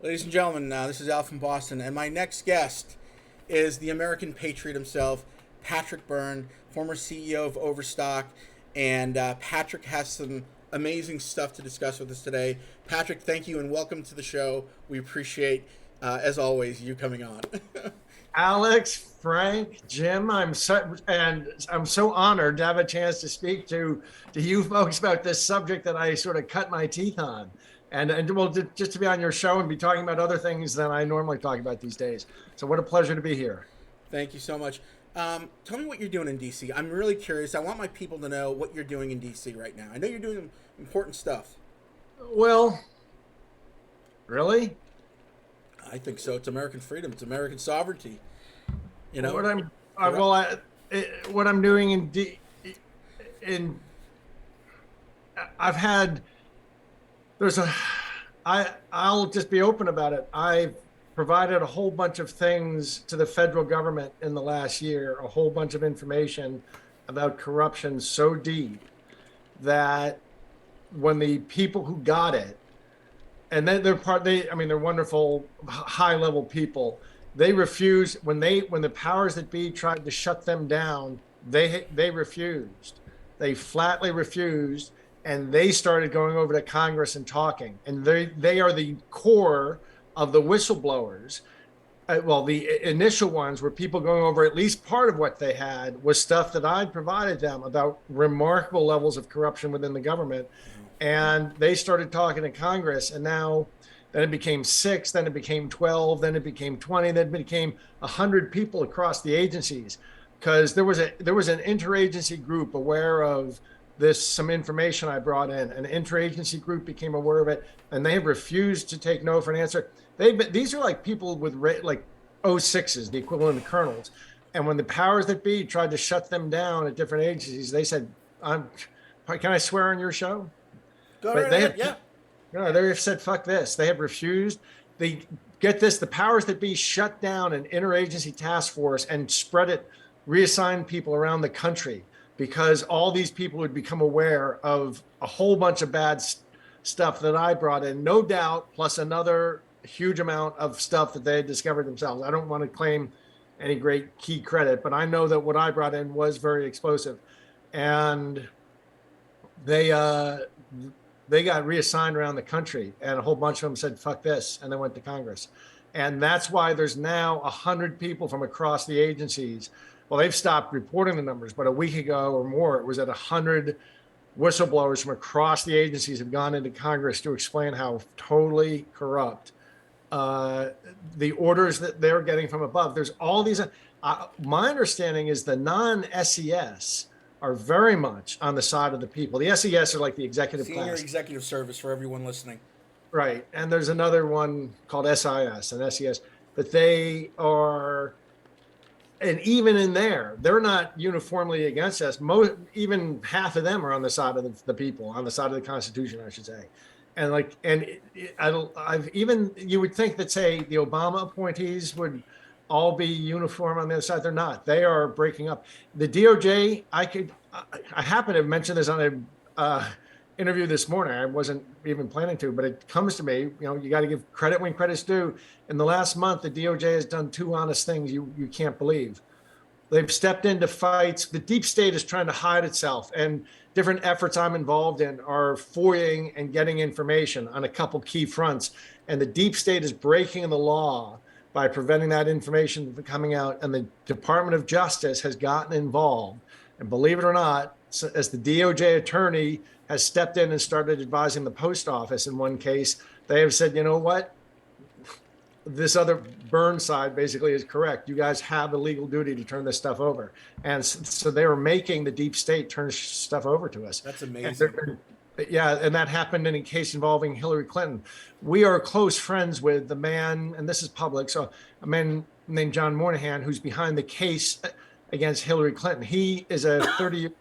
Ladies and gentlemen, this is Al from Boston, and my next guest is the American patriot himself, Patrick Byrne, former CEO of Overstock. And Patrick has some amazing stuff to discuss with us today. Patrick, thank you and welcome to the show. We appreciate, as always, you coming on. Alex, Frank, Jim, I'm so honored to have a chance to speak to you folks about this subject that I sort of cut my teeth on. And well, just to be on your show and be talking about other things than I normally talk about these days. So what a pleasure to be here. Thank you so much. Tell me what you're doing in DC. I'm really curious. I want my people to know what you're doing in DC right now. I know you're doing important stuff. Well, really? I think so. It's American freedom. It's American sovereignty. You know. What I'm well, what I'm doing in I've had there's a I'll just be open about it. I've provided a whole bunch of things to the federal government in the last year, a whole bunch of information about corruption so deep that when the people who got it, and then I mean, they're wonderful, high level people. They refused when the powers that be tried to shut them down. They refused. They flatly refused, and they started going over to Congress and talking. And they are the core of the whistleblowers. Well, the initial ones were people going over at least part of what they had was stuff that I'd provided them about remarkable levels of corruption within the government. And they started talking to Congress, and then it became 6, then it became 12, then it became 20, then it became 100 people across the agencies, because there was an interagency group aware of some information I brought in. An interagency group became aware of it, and they have refused to take no for an answer. These are like people with like 06s, the equivalent of colonels. And when the powers that be tried to shut them down at different agencies, they said, "Can I swear on your show?" Go Right? right They ahead. have, Yeah. no, they have said, "Fuck this." They have refused. They get this: the powers that be shut down an interagency task force and spread it, reassign people around the country, because all these people would become aware of a whole bunch of bad stuff that I brought in, no doubt, plus another huge amount of stuff that they had discovered themselves. I don't want to claim any great key credit, but I know that what I brought in was very explosive, and they they got reassigned around the country, and a whole bunch of them said, "Fuck this," and they went to Congress. And that's why there's now 100 people from across the agencies. Well, they've stopped reporting the numbers, but a week ago or more, it was at 100 whistleblowers from across the agencies have gone into Congress to explain how totally corrupt uh, the orders that they're getting from above. There's all these. My understanding is the non-SES are very much on the side of the people. The SES are like the executive Senior class, executive service for everyone listening. right? And there's another one called SIS and SES, but they are, and even in there, they're not uniformly against us. Even half of them are on the side of the people, on the side of the Constitution, I should say. And like, and I've even, you would think that, say, the Obama appointees would all be uniform on the other side. They're not. They are breaking up. The DOJ, I happen to mention this on a interview this morning. I wasn't even planning to, but it comes to me. You got to give credit when credit's due. In the last month, the DOJ has done two honest things you can't believe. They've stepped into fights. The deep state is trying to hide itself, and different efforts I'm involved in are FOIAing and getting information on a couple key fronts. And the deep state is breaking the law by preventing that information from coming out. And the Department of Justice has gotten involved. And believe it or not, as the DOJ attorney has stepped in and started advising the post office in one case, they have said, "You know what? This other Byrne side basically is correct. You guys have a legal duty to turn this stuff over." And so they were making the deep state turn stuff over to us. That's amazing. Yeah, and that happened in a case involving Hillary Clinton. We are close friends with the man, and this is public, so a man named John Moynihan, who's behind the case against Hillary Clinton. He is a 30.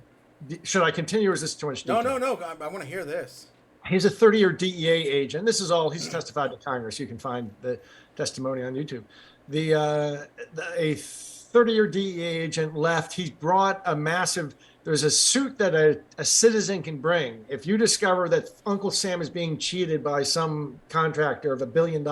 Should I continue, or is this too much No, detail? no, no. I want to hear this. He's a 30-year DEA agent. This is all he's testified to Congress. You can find the testimony on YouTube. A 30-year DEA agent left. He's brought a massive. there's a suit that a citizen can bring. If you discover that Uncle Sam is being cheated by some contractor of $1 billion,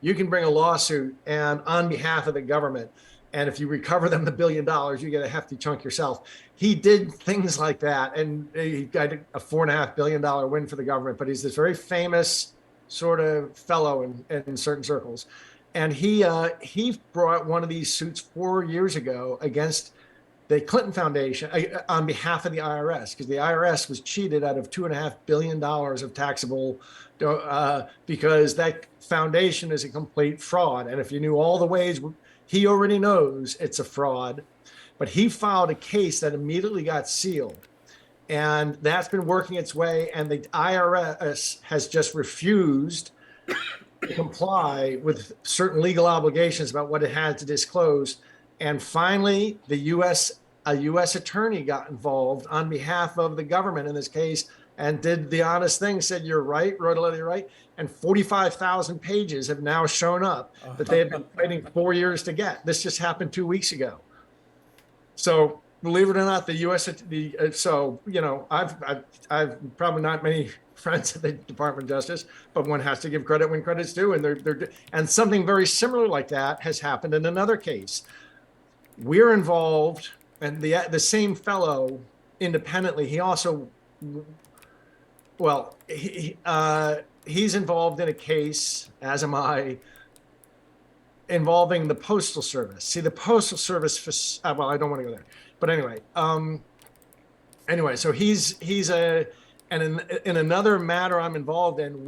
you can bring a lawsuit and on behalf of the government. And if you recover them the $1 billion, you get a hefty chunk yourself. He did things like that, and he got a $4.5 billion win for the government. But he's this very famous sort of fellow in certain circles. And he brought one of these suits 4 years ago against the Clinton Foundation on behalf of the IRS, because the IRS was cheated out of $2.5 billion of taxable, because that foundation is a complete fraud. And if you knew all the ways, he already knows it's a fraud. But he filed a case that immediately got sealed. And that's been working its way. And the IRS has just refused to comply with certain legal obligations about what it had to disclose. And finally, a U.S. attorney got involved on behalf of the government in this case and did the honest thing, said, "You're right," wrote a letter, "You're right." And 45,000 pages have now shown up that they have been fighting 4 years to get. This just happened 2 weeks ago. So believe it or not, the U.S. So, you know, I've probably not many friends at the Department of Justice, but one has to give credit when credit's due. And something very similar like that has happened in another case. We're involved, and the same fellow independently, he also, well, he's involved in a case, as am I, involving the Postal Service. See, the Postal Service, well, I don't want to go there, but anyway, so and in another matter I'm involved in,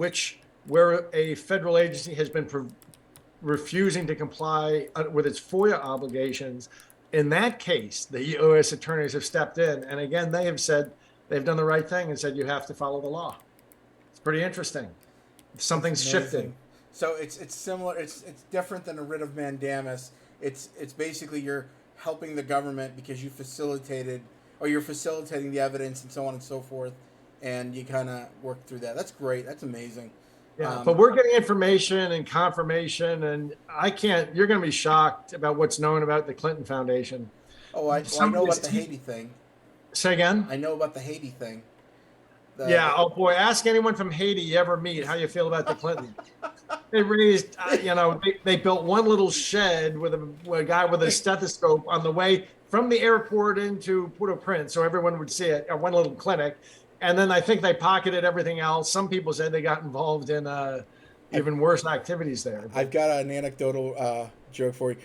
where a federal agency has been refusing to comply with its FOIA obligations. In that case, the U.S. attorneys have stepped in, and again, they have said they've done the right thing and said you have to follow the law. It's pretty interesting. Something's shifting. So it's similar. It's different than a writ of mandamus. It's basically you're helping the government because you're facilitating the evidence and so on and so forth, and you kind of work through that. That's great. That's amazing. Yeah, but we're getting information and confirmation, and you're going to be shocked about what's known about the Clinton Foundation. Oh, I know about the Haiti thing. Say again? I know about the Haiti thing. Yeah, oh boy, ask anyone from Haiti you ever meet how you feel about the Clintons. They raised, they built one little shed with a guy with a stethoscope on the way from the airport into Port-au-Prince, so everyone would see it, one little clinic. And then I think they pocketed everything else. Some people said they got involved in even worse activities there. I've got an anecdotal joke for you.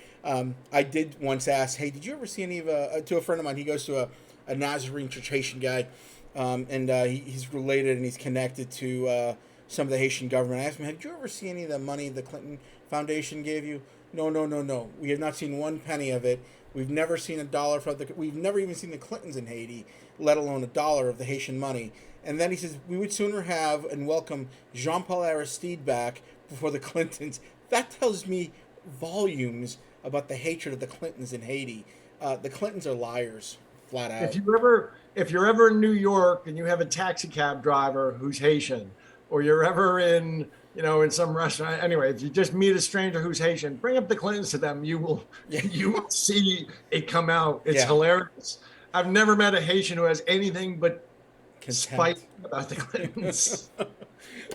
I did once ask, hey, did you ever see any of to a friend of mine? He goes to a Nazarene Church Haitian guy, and he's related and he's connected to some of the Haitian government. I asked him, did you ever see any of the money the Clinton Foundation gave you? No. We have not seen one penny of it. We've never seen a dollar we've never even seen the Clintons in Haiti, let alone a dollar of the Haitian money. And then he says, we would sooner have and welcome Jean-Paul Aristide back before the Clintons. That tells me volumes about the hatred of the Clintons in Haiti. The Clintons are liars, flat out. If you're ever in New York and you have a taxi cab driver who's Haitian, or you're ever in some restaurant, anyway, if you just meet a stranger who's Haitian, bring up the Clintons to them. You will see it come out. It's hilarious. I've never met a Haitian who has anything but spite about the Clintons.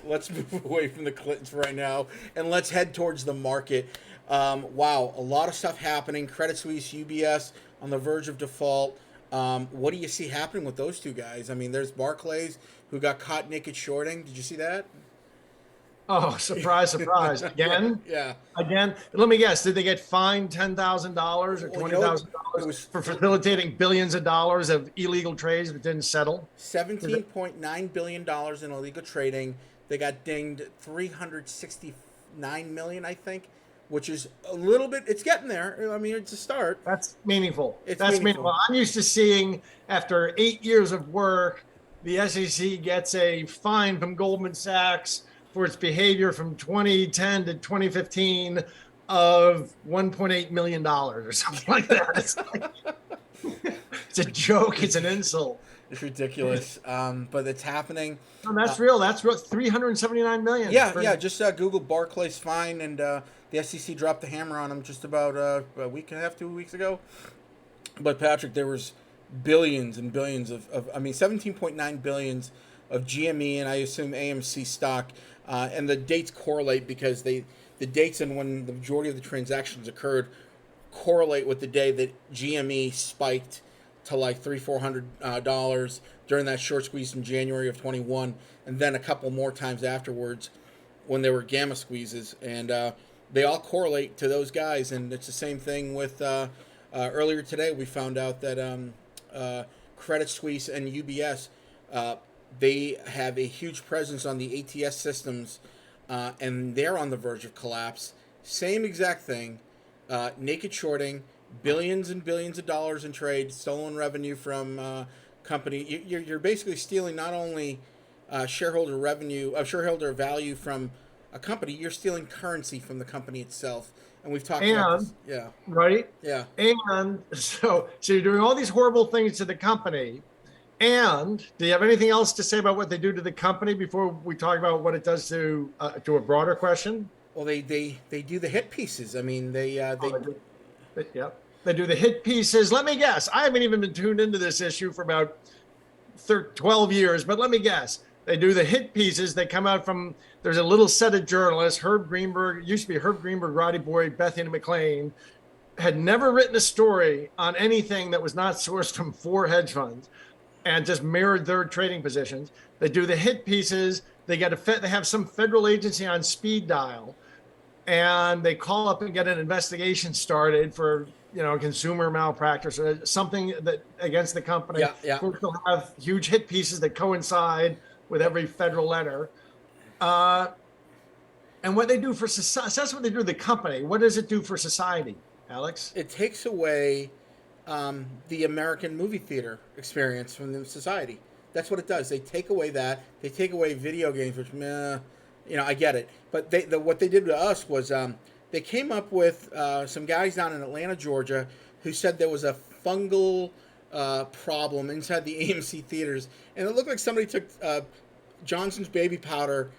Let's move away from the Clintons right now, and let's head towards the market. Wow, a lot of stuff happening. Credit Suisse, UBS on the verge of default. What do you see happening with those two guys? I mean, there's Barclays, who got caught naked shorting. Did you see that? Oh, surprise. Again? Yeah. Again? Let me guess. Did they get fined $10,000 or $20,000 for facilitating billions of dollars of illegal trades that didn't settle? $17.9 billion in illegal trading. They got dinged $369 million, I think, which is a little bit, it's getting there. I mean, it's a start. That's meaningful. That's meaningful. I'm used to seeing, after 8 years of work, the SEC gets a fine from Goldman Sachs for its behavior from 2010 to 2015 of $1.8 million or something like that. It's a joke. It's an insult. It's ridiculous, but it's happening. No, that's real. That's real. $379 million. Yeah. Just Google Barclays fine, and the SEC dropped the hammer on them just about a week and a half, 2 weeks ago. But Patrick, there was billions and billions I mean, 17.9 billions of GME and I assume AMC stock. And the dates correlate because the dates and when the majority of the transactions occurred correlate with the day that GME spiked to like $300-400 during that short squeeze in January of 21, and then a couple more times afterwards when there were gamma squeezes, and they all correlate to those guys. And it's the same thing with earlier today. We found out that Credit Suisse and UBS, they have a huge presence on the ATS systems, and they're on the verge of collapse. Same exact thing. Naked shorting, billions and billions of dollars in trade, stolen revenue from company. You're basically stealing not only shareholder revenue, shareholder value from a company, you're stealing currency from the company itself. And we've talked about this. Yeah. Right. Yeah. And so you're doing all these horrible things to the company. And do you have anything else to say about what they do to the company before we talk about what it does to a broader question? Well, they do the hit pieces. I mean, they yeah, they do the hit pieces. Let me guess. I haven't even been tuned into this issue for about 12 years, but let me guess. They do the hit pieces. They come out from, there's a little set of journalists. Herb Greenberg, used to be Herb Greenberg, Roddy Boyd, Bethany McLean, had never written a story on anything that was not sourced from 4 hedge funds and just mirrored their trading positions. They do the hit pieces. They have some federal agency on speed dial, and they call up and get an investigation started for consumer malpractice or something that against the company. Yeah. They'll have huge hit pieces that coincide with every federal letter. And what they do for society, that's what they do to the company. What does it do for society, Alex? It takes away the American movie theater experience from the society. That's what it does. They take away that. They take away video games, which, I get it. But what they did to us was they came up with some guys down in Atlanta, Georgia, who said there was a fungal problem inside the AMC theaters. And it looked like somebody took Johnson's baby powder,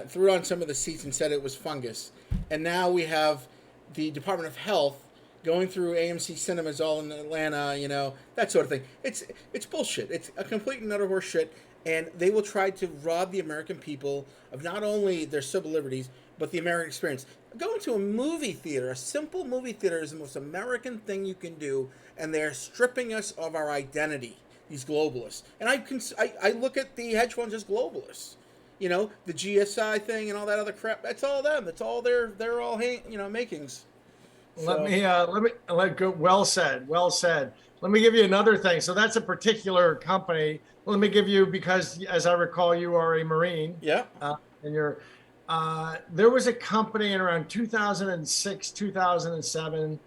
threw it on some of the seats and said it was fungus. And now we have the Department of Health going through AMC cinemas all in Atlanta, that sort of thing. It's bullshit. It's a complete and utter horse shit. And they will try to rob the American people of not only their civil liberties, but the American experience. Going to a movie theater, a simple movie theater, is the most American thing you can do, and they're stripping us of our identity, these globalists. And I look at the hedge funds as globalists. The GSI thing and all that other crap, that's all them. That's all they're all makings. So. Let go. Well said. Let me give you another thing. So that's a particular company. Let me give you, because as I recall, you are a Marine. Yeah. And there was a company in around 2006, 2007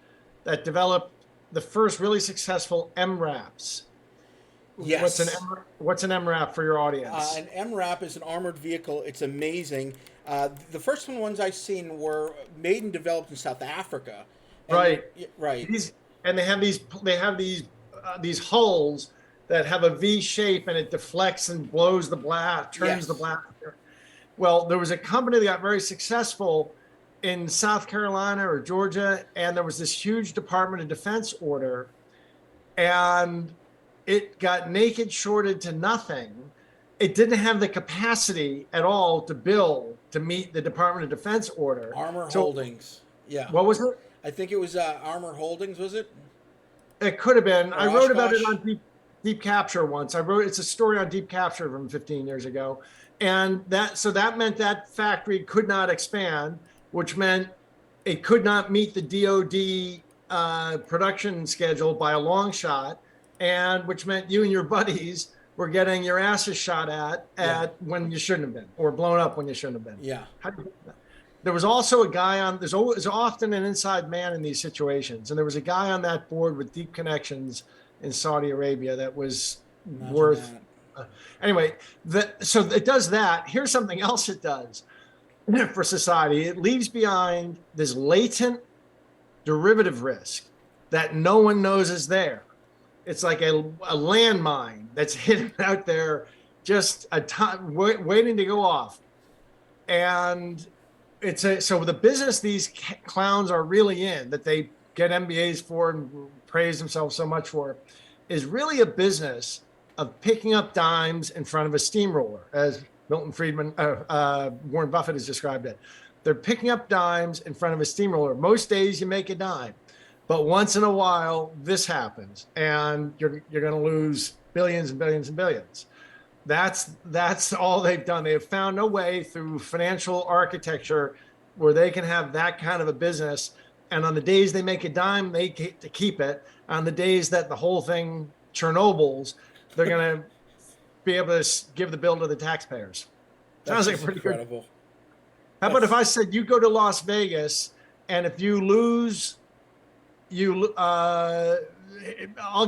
that developed the first really successful MRAPs. Yes. What's an MRAP for your audience? An MRAP is an armored vehicle. It's amazing. The first ones I've seen were made and developed in South Africa. Right. And they have these hulls that have a V shape, and it deflects and blows the blast, turns the blast. Well, there was a company that got very successful in South Carolina or Georgia, and there was this huge Department of Defense order, and it got naked shorted to nothing. It didn't have the capacity at all to build to meet the Department of Defense order. Armor Holdings. Yeah. What was it? I think it was Armor Holdings, was it? It could have been. Or I wrote about it on Deep Capture once. It's a story on Deep Capture from 15 years ago. And that meant that factory could not expand, which meant it could not meet the DOD production schedule by a long shot, and which meant you and your buddies were getting your asses shot at when you shouldn't have been, or blown up when you shouldn't have been. Yeah. There was also a guy there's often an inside man in these situations. And there was a guy on that board with deep connections in Saudi Arabia that was worth. Anyway, so it does that. Here's something else it does for society. It leaves behind this latent derivative risk that no one knows is there. It's like a landmine that's hidden out there, just a time waiting to go off. And so the business these clowns are really in, that they get MBAs for and praise themselves so much for, is really a business of picking up dimes in front of a steamroller, as Warren Buffett has described it. They're picking up dimes in front of a steamroller. Most days you make a dime, but once in a while this happens, and you're going to lose billions and billions and billions. That's all they've done. They have found a way through financial architecture where they can have that kind of a business. And on the days they make a dime, they get to keep it. On the days that the whole thing Chernobyl's, they're going to be able to give the bill to the taxpayers. Sounds like pretty incredible. Good. How about if I said you go to Las Vegas and if you lose, I'll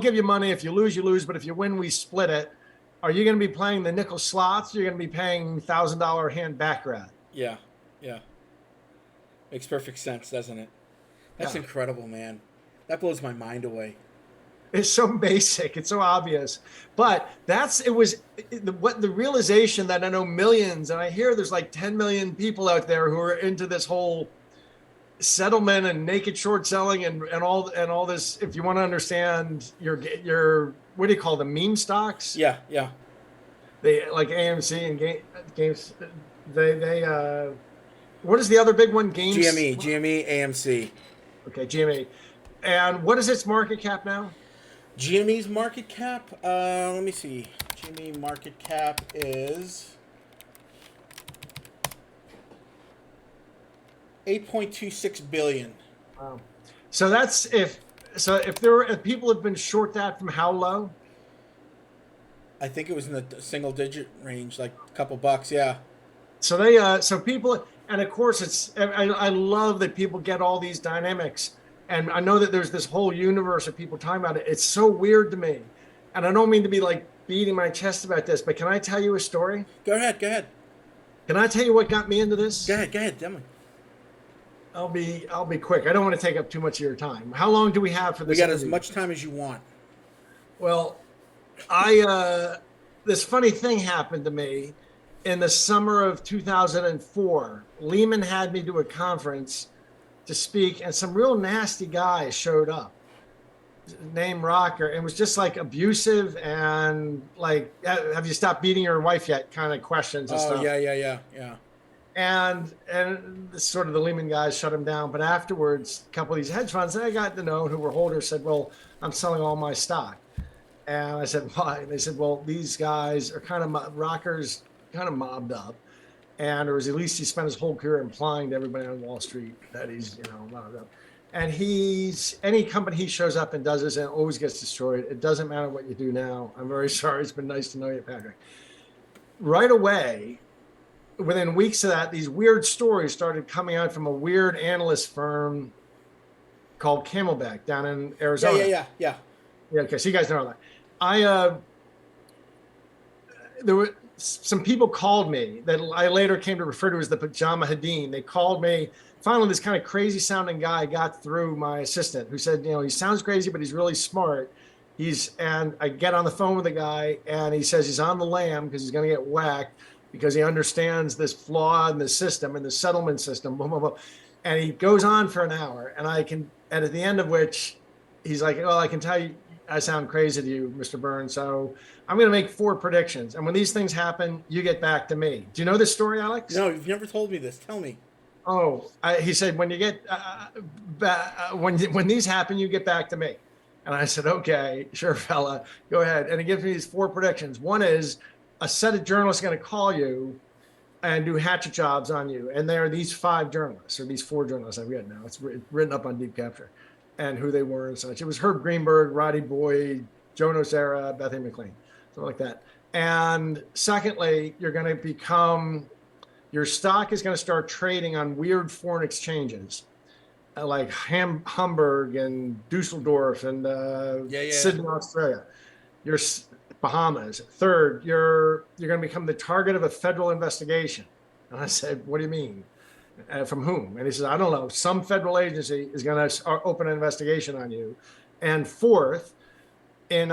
give you money. If you lose, you lose. But if you win, we split it. Are you going to be playing the nickel slots? Or you're going to be paying $1,000 hand baccarat? Yeah. Makes perfect sense, doesn't it? That's incredible, man. That blows my mind away. It's so basic. It's so obvious. But the realization that I know millions, and I hear there's like 10 million people out there who are into this whole settlement and naked short selling and all this. If you want to understand your what do you call them, meme stocks? Yeah. They like AMC and games. They what is the other big one? GME, AMC. Okay, GME. And what is its market cap now? GME's market cap, let me see. GME market cap is $8.26 billion. Wow. So that's if people have been short that from how low? I think it was in the single digit range, like a couple bucks, yeah. So people, and of course I love that people get all these dynamics. And I know that there's this whole universe of people talking about it. It's so weird to me. And I don't mean to be like beating my chest about this, but can I tell you a story? Go ahead. Can I tell you what got me into this? Go ahead, definitely. I'll be quick. I don't want to take up too much of your time. How long do we have for this? We got as much time as you want. Well, this funny thing happened to me in the summer of 2004. Lehman had me do a conference to speak, and some real nasty guy showed up named Rocker, and was just like abusive and like, have you stopped beating your wife yet kind of questions and stuff. Yeah. And sort of the Lehman guys shut him down. But afterwards, a couple of these hedge funds that I got to know who were holders said, well, I'm selling all my stock. And I said, why? And they said, well, these guys are Rocker's kind of mobbed up. And, or at least he spent his whole career implying to everybody on Wall Street that he's, mobbed up. And any company he shows up and does this and always gets destroyed. It doesn't matter what you do now. I'm very sorry. It's been nice to know you, Patrick. Right away, within weeks of that, these weird stories started coming out from a weird analyst firm called Camelback down in Arizona. Yeah. Okay, so you guys know that. There were some people called me that I later came to refer to as the Pajama Hadeen. They called me. Finally, this kind of crazy sounding guy got through my assistant who said, he sounds crazy, but he's really smart. And I get on the phone with the guy and he says he's on the lam because he's going to get whacked because he understands this flaw in the system and the settlement system, blah, blah, blah. And he goes on for an hour and at the end of which he's like, well, I can tell you, I sound crazy to you, Mr. Byrne. So I'm going to make 4 predictions. And when these things happen, you get back to me. Do you know this story, Alex? No, you've never told me this. Tell me. Oh, he said, when you get, when these happen, you get back to me. And I said, okay, sure, fella, go ahead. And he gives me these 4 predictions. One is a set of journalists going to call you and do hatchet jobs on you. And there are these 5 journalists or these 4 journalists. I forget now. It's written up on Deep Capture and who they were and such. It was Herb Greenberg, Roddy Boyd, Joe Nocera, Bethany McLean, something like that. And secondly, you're going to your stock is going to start trading on weird foreign exchanges like Hamburg and Dusseldorf and Sydney, Australia. Your Bahamas. Third, you're going to become the target of a federal investigation. And I said, what do you mean? From whom? And he says, I don't know. Some federal agency is going to open an investigation on you. And fourth, in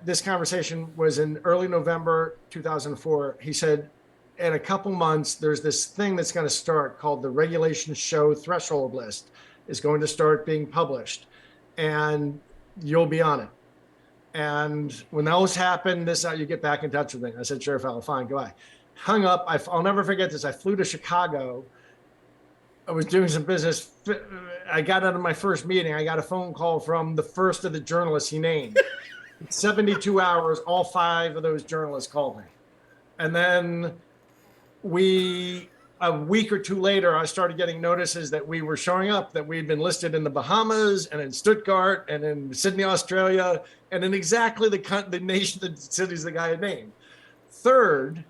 this conversation was in early November 2004. He said, in a couple months, there's this thing that's going to start called the Regulation Show Threshold List is going to start being published, and you'll be on it. And when those happened, this how you get back in touch with me. I said, sure, fellow, fine, goodbye. Hung up. I'll never forget this. I flew to Chicago. I was doing some business. I got out of my first meeting. I got a phone call from the first of the journalists he named. 72 hours, all 5 of those journalists called me. And then a week or 2 later, I started getting notices that we were showing up, that we'd been listed in the Bahamas and in Stuttgart and in Sydney, Australia, and in exactly the nation, the cities the guy had named. Third,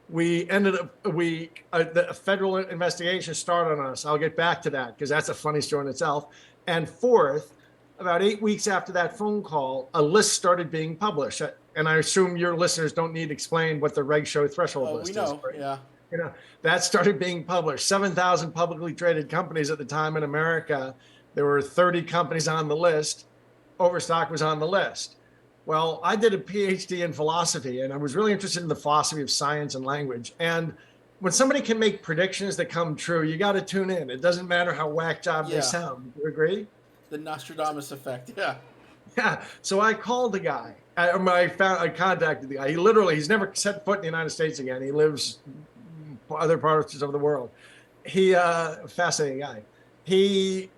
we ended up, the federal investigation started on us. I'll get back to that because that's a funny story in itself. And fourth, about 8 weeks after that phone call, a list started being published. And I assume your listeners don't need to explain what the reg show threshold list is. We know, right? Yeah. That started being published. 7,000 publicly traded companies at the time in America. There were 30 companies on the list. Overstock was on the list. Well, I did a PhD in philosophy, and I was really interested in the philosophy of science and language. And when somebody can make predictions that come true, you got to tune in. It doesn't matter how whack job they sound. Do you agree? The Nostradamus effect. Yeah. Yeah. So I called the guy. I contacted the guy. He's never set foot in the United States again. He lives other parts of the world. Fascinating guy.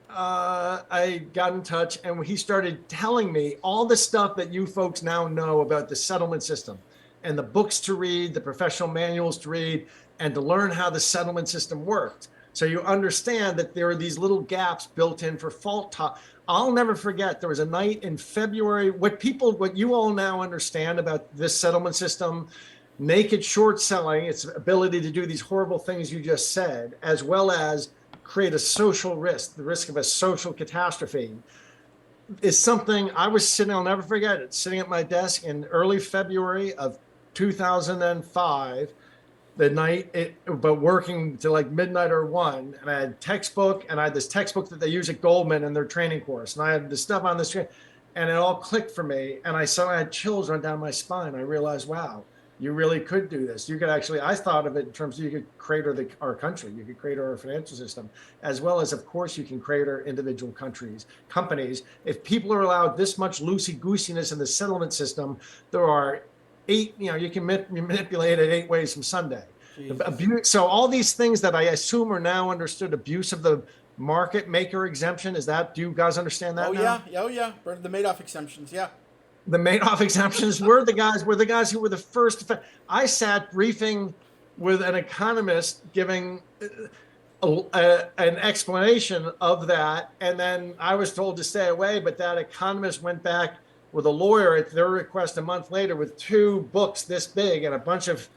I got in touch and he started telling me all the stuff that you folks now know about the settlement system and the books to read, the professional manuals to read, and to learn how the settlement system worked. So you understand that there are these little gaps built in for fault top. I'll never forget, there was a night in February, what you all now understand about this settlement system, naked short selling, its ability to do these horrible things you just said, as well as create a social risk, the risk of a social catastrophe, is something I was sitting, I'll never forget it, sitting at my desk in early February of 2005, but working to like midnight or 1, and I had textbook, and I had this textbook that they use at Goldman in their training course, and I had the stuff on the screen, and it all clicked for me, and I had chills run down my spine. I realized, wow, you really could do this. You could actually, I thought of it in terms of you could create our country, you could create our financial system, as well as, of course, you can create our individual companies. If people are allowed this much loosey-goosiness in the settlement system, there are 8, you can manipulate it 8 ways from Sunday. So all these things that I assume are now understood, abuse of the market maker exemption, do you guys understand that now? Yeah. The Madoff exemptions, yeah. The Madoff exemptions were the guys who were the first. I sat briefing with an economist giving an explanation of that, and then I was told to stay away, but that economist went back with a lawyer at their request a month later with 2 books this big and a bunch of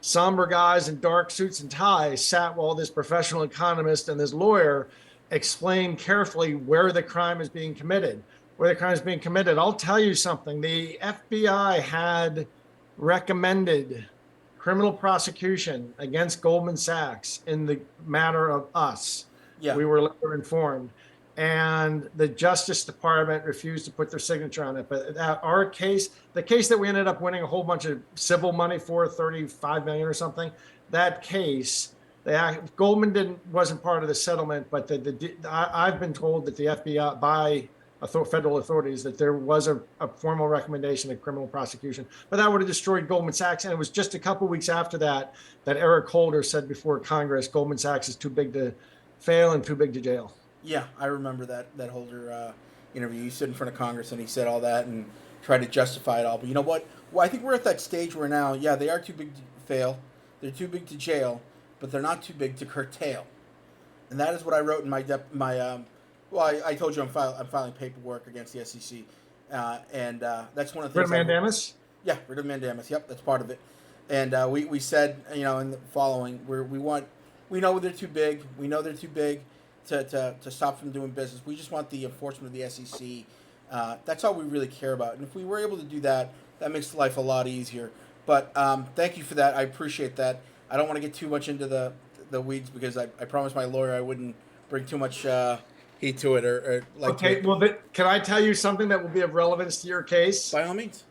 somber guys in dark suits and ties sat while this professional economist and this lawyer explained carefully where the crime is being committed. I'll tell you something. The FBI had recommended criminal prosecution against Goldman Sachs in the matter of us. Yeah. We were later informed. And the Justice Department refused to put their signature on it. But our case, the case that we ended up winning a whole bunch of civil money for, $35 million or something, that case, Goldman wasn't part of the settlement, but I've been told that the FBI, by federal authorities, that there was a formal recommendation of criminal prosecution, but that would have destroyed Goldman Sachs. And it was just a couple of weeks after that Eric Holder said before Congress, Goldman Sachs is too big to fail and too big to jail. Yeah, I remember that Holder interview. He stood in front of Congress and he said all that and tried to justify it all. But you know what? Well, I think we're at that stage where now, yeah, they are too big to fail. They're too big to jail, but they're not too big to curtail. And that is what I wrote in I told you I'm filing paperwork against the SEC. And that's one of the things. Writ of mandamus? Yeah, writ of mandamus. Yep, that's part of it. And we said, in the following, we know they're too big. We know they're too big to stop from doing business. We just want the enforcement of the SEC. That's all we really care about. And if we were able to do that, that makes life a lot easier. But thank you for that. I appreciate that. I don't want to get too much into the weeds because I promised my lawyer I wouldn't bring too much heat to it or like. Okay, well, can I tell you something that will be of relevance to your case? By all means.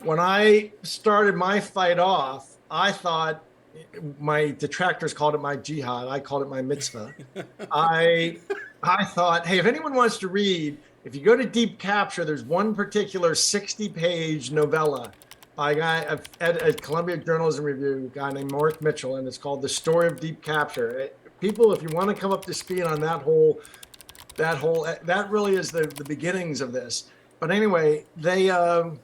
When I started my fight off, I thought, my detractors called it my jihad. I called it my mitzvah. I thought, hey, if anyone wants to read, If you go to Deep Capture, there's one particular 60-page novella by a guy at Columbia Journalism Review, a guy named Mark Mitchell, and it's called The Story of Deep Capture. People, if you want to come up to speed on that really is the beginnings of this. But anyway, I'm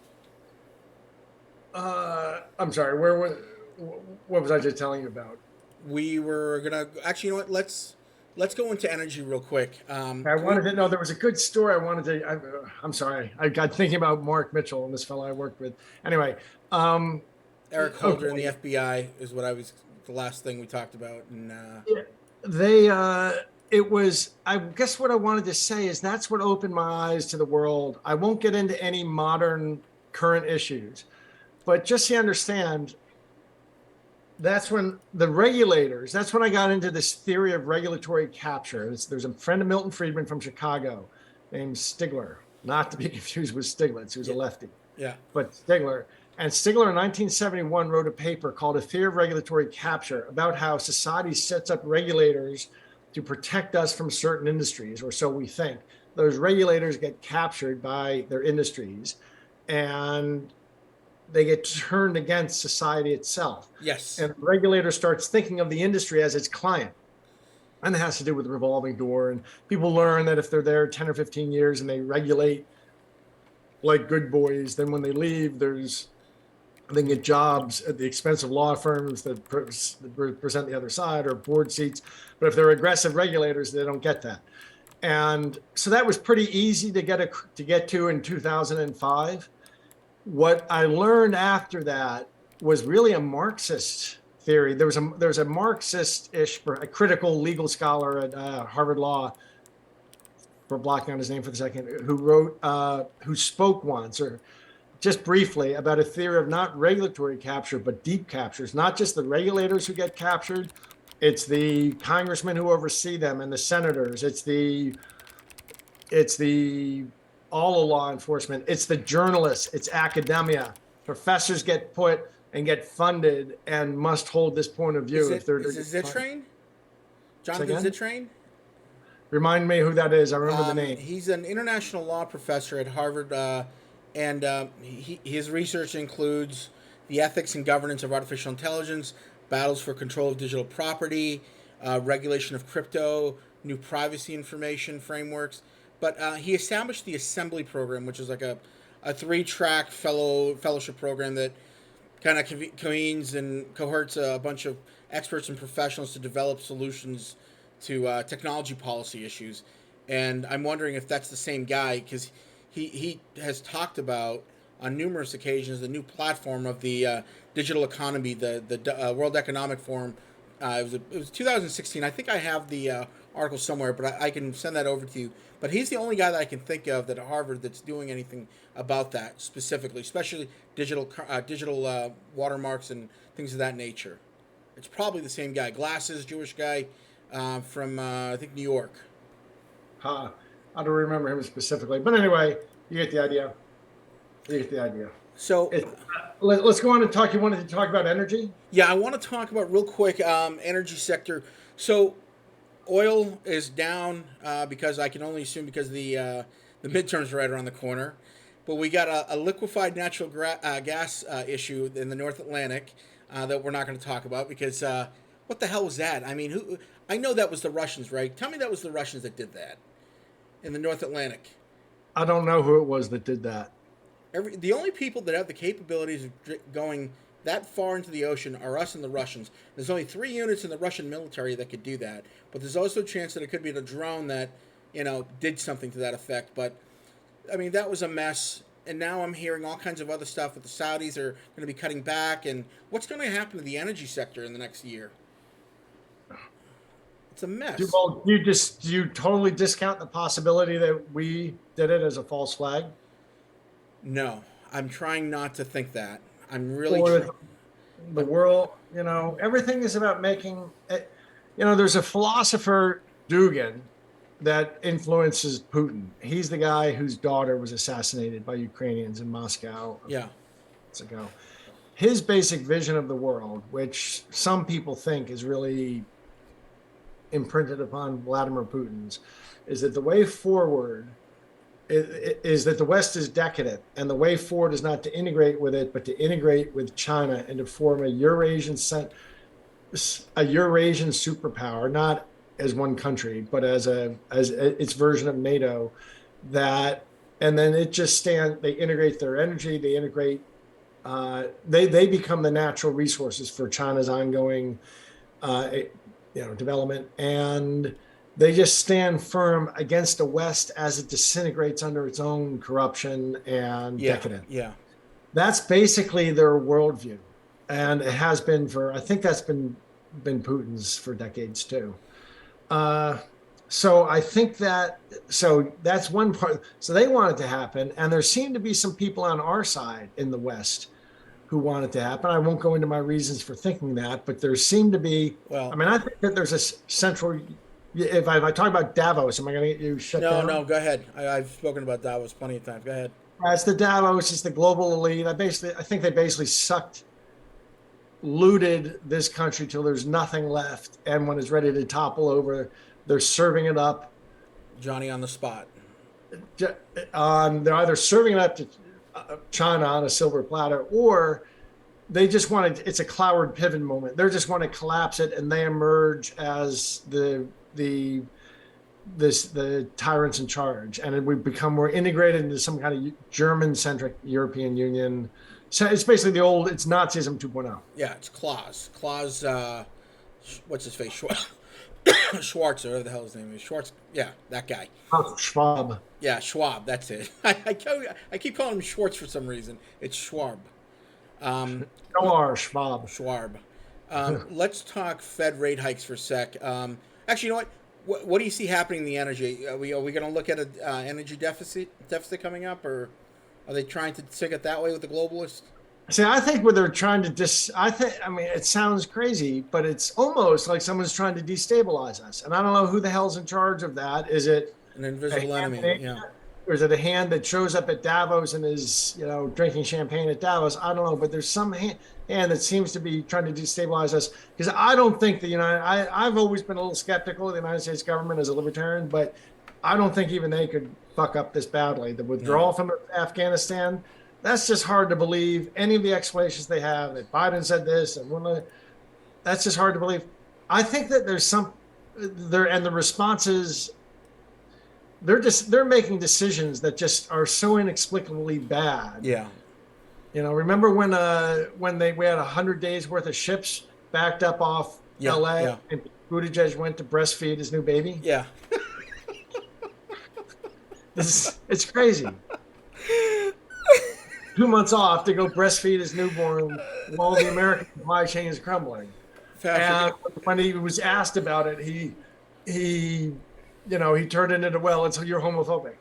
sorry, what was I just telling you about? We were gonna actually, you know what? Let's go into energy real quick. I wanted to know there was a good story. I'm sorry. I got thinking about Mark Mitchell and this fellow I worked with. Anyway, Eric Holder in the FBI is what I was the last thing we talked about, and they it was, I guess what I wanted to say is that's what opened my eyes to the world. I won't get into any modern current issues, but just so you understand, that's when that's when I got into this theory of regulatory capture. There's a friend of Milton Friedman from Chicago named Stigler, not to be confused with Stiglitz, who's a lefty. Yeah. But Stigler. And Stigler in 1971 wrote a paper called A Theory of Regulatory Capture about how society sets up regulators to protect us from certain industries, or so we think. Those regulators get captured by their industries and they get turned against society itself. Yes. And the regulator starts thinking of the industry as its client. And it has to do with the revolving door. And people learn that if they're there 10 or 15 years and they regulate like good boys, then when they leave, they get jobs at the expense of law firms that present the other side or board seats. But if they're aggressive regulators, they don't get that. And so that was pretty easy to get to in 2005. What I learned after that was really a Marxist theory. There was a Marxist-ish, a critical legal scholar at Harvard Law, for blocking on his name for the second, who spoke once, or just briefly, about a theory of not regulatory capture, but deep captures. Not just the regulators who get captured, it's the congressmen who oversee them and the senators. It's the all of law enforcement. It's the journalists. It's academia. Professors get put and get funded and must hold this point of view. Is it Zittrain? Jonathan Zittrain? Remind me who that is. I remember the name. He's an international law professor at Harvard, and his research includes the ethics and governance of artificial intelligence, battles for control of digital property, regulation of crypto, new privacy information frameworks. But he established the Assembly program, which is like a 3-track fellowship program that kind of convenes and cohorts a bunch of experts and professionals to develop solutions to technology policy issues. And I'm wondering if that's the same guy, because he has talked about on numerous occasions the new platform of the digital economy, the World Economic Forum. It was 2016. I think I have the article somewhere, but I can send that over to you. But he's the only guy that I can think of at Harvard that's doing anything about that specifically, especially digital watermarks and things of that nature. It's probably the same guy. Glasses, Jewish guy from, I think, New York. I don't remember him specifically. But anyway, you get the idea. So let's go on and talk. You wanted to talk about energy? Yeah, I want to talk about real quick energy sector. So oil is down because I can only assume because the midterms are right around the corner. But we got a liquefied natural gas issue in the North Atlantic that we're not going to talk about because what the hell was that? I mean, I know that was the Russians, right? Tell me that was the Russians that did that in the North Atlantic. I don't know who it was that did that. The only people that have the capabilities of going that far into the ocean are us and the Russians. There's only 3 units in the Russian military that could do that. But there's also a chance that it could be the drone that, did something to that effect. But, I mean, that was a mess. And now I'm hearing all kinds of other stuff that the Saudis are going to be cutting back. And what's going to happen to the energy sector in the next year? It's a mess. Do you totally discount the possibility that we did it as a false flag? No, I'm trying not to think that. I'm really the world, everything is about making it, there's a philosopher, Dugin, that influences Putin. He's the guy whose daughter was assassinated by Ukrainians in Moscow. Yeah. Ago. His basic vision of the world, which some people think is really imprinted upon Vladimir Putin's, is that the way forward is that the West is decadent, and the way forward is not to integrate with it, but to integrate with China and to form a Eurasian superpower, not as one country, but as its version of NATO. That and then it just stand. They integrate their energy. They integrate. They become the natural resources for China's ongoing, development, and they just stand firm against the West as it disintegrates under its own corruption and decadence. Yeah. That's basically their worldview, and it has been for. I think that's been Putin's for decades too. So I think so that's one part. So they want it to happen, and there seem to be some people on our side in the West who want it to happen. I won't go into my reasons for thinking that, but there seem to be. Well, I mean, I think that there's a central. If I talk about Davos, am I going to get you shut down? No, go ahead. I've spoken about Davos plenty of times. Go ahead. It's the Davos. It's the global elite. I think they basically looted this country till there's nothing left, and when it's ready to topple over, they're serving it up. Johnny on the spot. They're either serving it up to China on a silver platter, or they just want to. It's a Cloward Piven moment. They just want to collapse it, and they emerge as the tyrants in charge, and we become more integrated into some kind of German-centric European Union. So it's basically it's Nazism 2.0. Yeah, it's Klaus. What's his face? Schwarz, or whatever the hell his name is. Schwarz. Yeah, that guy. Schwab. Yeah, Schwab. That's it. I keep calling him Schwartz for some reason. It's Schwab. Schwab. Schwab. Let's talk Fed rate hikes for a sec. Actually, you know what? What do you see happening in the energy? Are we going to look at an energy deficit coming up, or are they trying to take it that way with the globalists? See, I think what they're trying to I mean, it sounds crazy, but it's almost like someone's trying to destabilize us. And I don't know who the hell's in charge of that. Is it an invisible enemy? Yeah. Or is it a hand that shows up at Davos and is, drinking champagne at Davos? I don't know, but there's some hand that seems to be trying to destabilize us, because I don't think I've always been a little skeptical of the United States government as a libertarian, but I don't think even they could fuck up this badly. The withdrawal from Afghanistan, that's just hard to believe. Any of the explanations they have that Biden said this and that's just hard to believe. I think that there's and the responses, they're making decisions that just are so inexplicably bad. Yeah. Remember when we had 100 days worth of ships backed up off LA and Buttigieg went to breastfeed his new baby? Yeah. It's crazy. 2 months off to go breastfeed his newborn while the American supply chain is crumbling. And when he was asked about it, he turned it into, well, you're homophobic.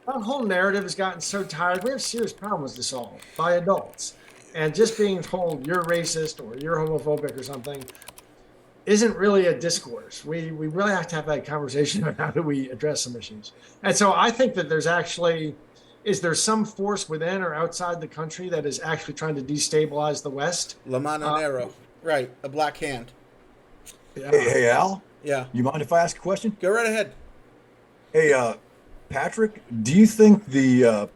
That whole narrative has gotten so tired. We have serious problems to solve by adults. And just being told you're racist or you're homophobic or something isn't really a discourse. We really have to have that conversation about how do we address some issues. And so I think that is there some force within or outside the country that is actually trying to destabilize the West? La Mano Nero. Right, a black hand. Yeah. Hey, Al? Yeah. You mind if I ask a question? Go right ahead. Hey, Patrick, do you think the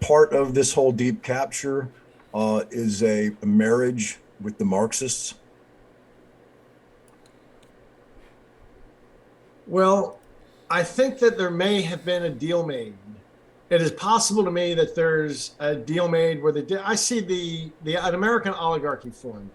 part of this whole deep capture is a marriage with the Marxists? Well, I think that there may have been a deal made. It is possible to me that there's a deal made where I see an American oligarchy formed,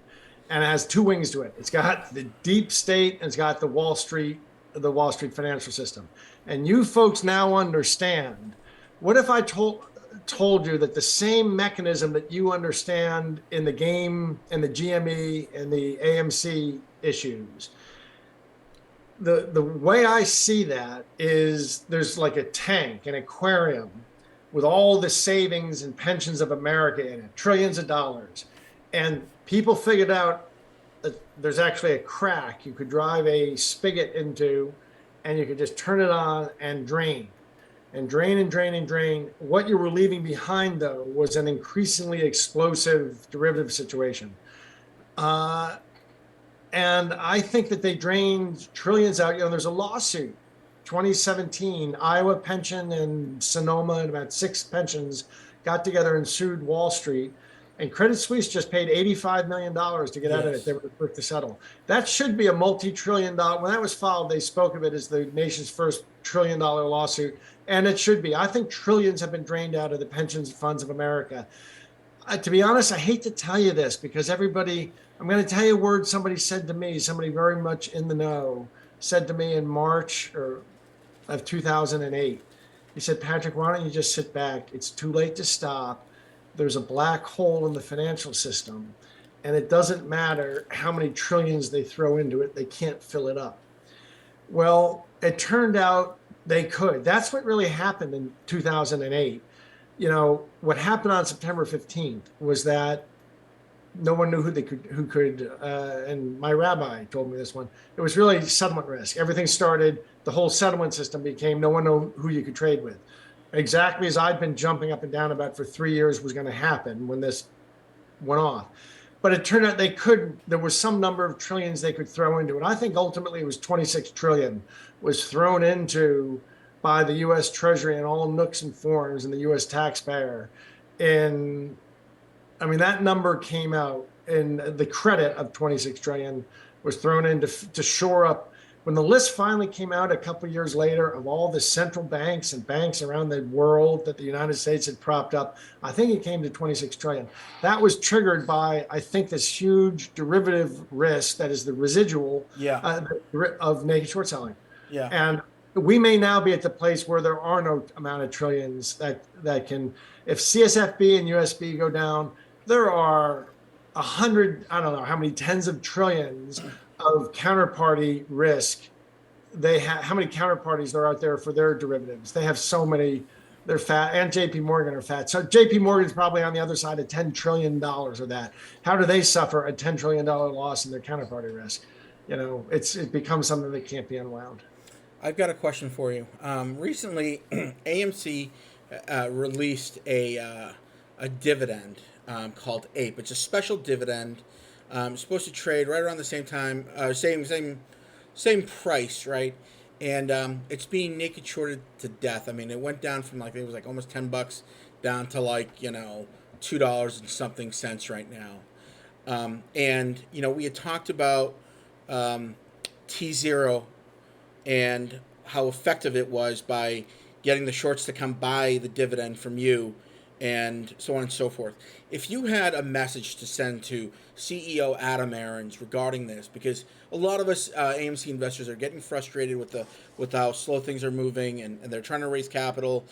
and it has two wings to it. It's got the deep state and it's got the Wall Street financial system. And you folks now understand. What if I told you that the same mechanism that you understand in the game and the GME and the AMC issues, the way I see that is there's like a tank, an aquarium with all the savings and pensions of America in it, trillions of dollars. And people figured out that there's actually a crack you could drive a spigot into, and you could just turn it on and drain. And drain and drain and drain. What you were leaving behind, though, was an increasingly explosive derivative situation. And I think that they drained trillions out. There's a lawsuit 2017, Iowa Pension and Sonoma and about 6 pensions got together and sued Wall Street. And Credit Suisse just paid $85 million to get out of it. Yes. They were quick to settle. That should be a multi-trillion dollar. When that was filed, they spoke of it as the nation's first trillion-dollar lawsuit. And it should be. I think trillions have been drained out of the pensions funds of America. To be honest, I hate to tell you this because I'm going to tell you a word somebody said to me, somebody very much in the know, said to me in March of 2008. He said, Patrick, why don't you just sit back? It's too late to stop. There's a black hole in the financial system, and it doesn't matter how many trillions they throw into it, they can't fill it up. Well, it turned out they could. That's what really happened in 2008. What happened on September 15th was that no one knew who could, and my rabbi told me this one. It was really settlement risk. Everything started, the whole settlement system became no one knew who you could trade with. Exactly as I'd been jumping up and down about for 3 years was going to happen when this went off. But it turned out there was some number of trillions they could throw into it. I think ultimately it was 26 trillion was thrown into by the U.S. Treasury and all nooks and forms and the U.S. taxpayer. And I mean, that number came out, and the credit of 26 trillion was thrown in to shore up. When the list finally came out a couple of years later of all the central banks and banks around the world that the United States had propped up, I think it came to 26 trillion. That was triggered by, I think, this huge derivative risk that is the residual of naked short selling. Yeah. And we may now be at the place where there are no amount of trillions that can, if CSFB and USB go down, there are 100, I don't know how many tens of trillions of counterparty risk. How many counterparties there are out there for their derivatives? They have so many, they're fat, and JP Morgan are fat. So JP Morgan's probably on the other side of $10 trillion of that. How do they suffer a $10 trillion loss in their counterparty risk? It becomes something that can't be unwound. I've got a question for you. Recently, AMC released a dividend called APE. It's a special dividend. It's supposed to trade right around the same time, same price, right? And it's being naked shorted to death. I mean, it went down from it was almost $10 down to $2 and something cents right now. And we had talked about T0 and how effective it was by getting the shorts to come buy the dividend from you, and so on and so forth. If you had a message to send to CEO Adam Aarons regarding this, because a lot of us AMC investors are getting frustrated with how slow things are moving, and they're trying to raise capital.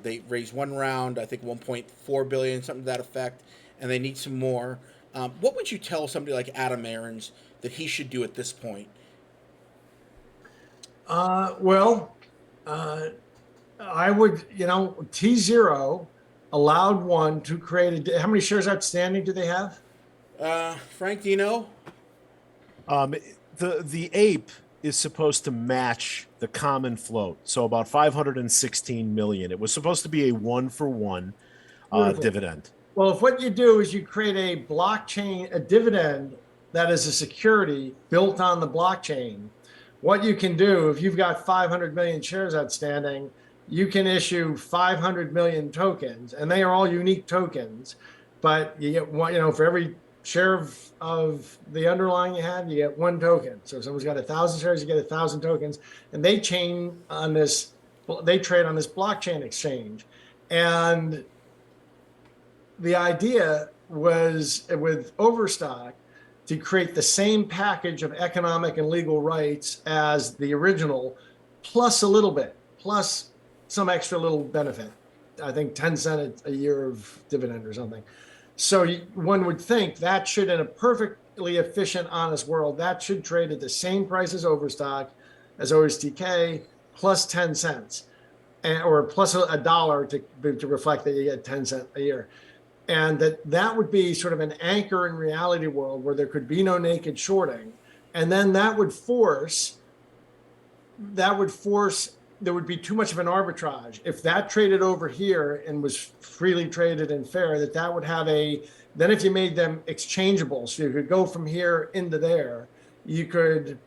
They raised one round, I think 1.4 billion, something to that effect, and they need some more. What would you tell somebody like Adam Aarons that he should do at this point? I would, T0 allowed one to create how many shares outstanding do they have? Frank, do you know? The ape is supposed to match the common float, so about 516 million. It was supposed to be a 1-for-1 dividend. Well, if what you do is you create a blockchain, a dividend that is a security built on the blockchain, what you can do, if you've got 500 million shares outstanding, you can issue 500 million tokens, and they are all unique tokens. But you get one, for every share of the underlying you have, you get one token. So if someone's got 1,000 shares, you get 1,000 tokens, and they trade on this blockchain exchange. And the idea was with Overstock to create the same package of economic and legal rights as the original, plus a little bit, plus some extra little benefit. I think 10 cents a year of dividend or something. So one would think that should, in a perfectly efficient, honest world, that should trade at the same price as Overstock, as OSTK, plus 10 cents, or plus a dollar to reflect that you get 10 cents a year. And that would be sort of an anchor in reality world where there could be no naked shorting. And then that would force, there would be too much of an arbitrage. If that traded over here and was freely traded and fair, that would have then if you made them exchangeable, so you could go from here into there, you could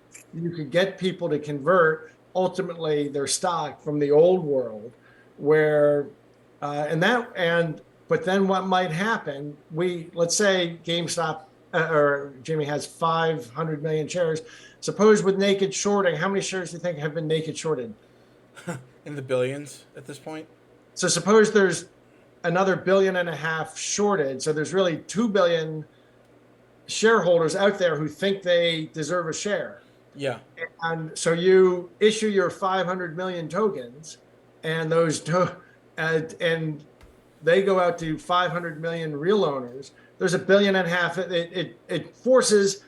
get people to convert ultimately their stock from the old world, where but then what might happen? Let's say GameStop or Jimmy has 500 million shares. Suppose with naked shorting, how many shares do you think have been naked shorted? In the billions at this point. So suppose there's another 1.5 billion shorted. So there's really 2 billion shareholders out there who think they deserve a share. Yeah. And so you issue your 500 million tokens, and and they go out to 500 million real owners. There's 1.5 billion. It forces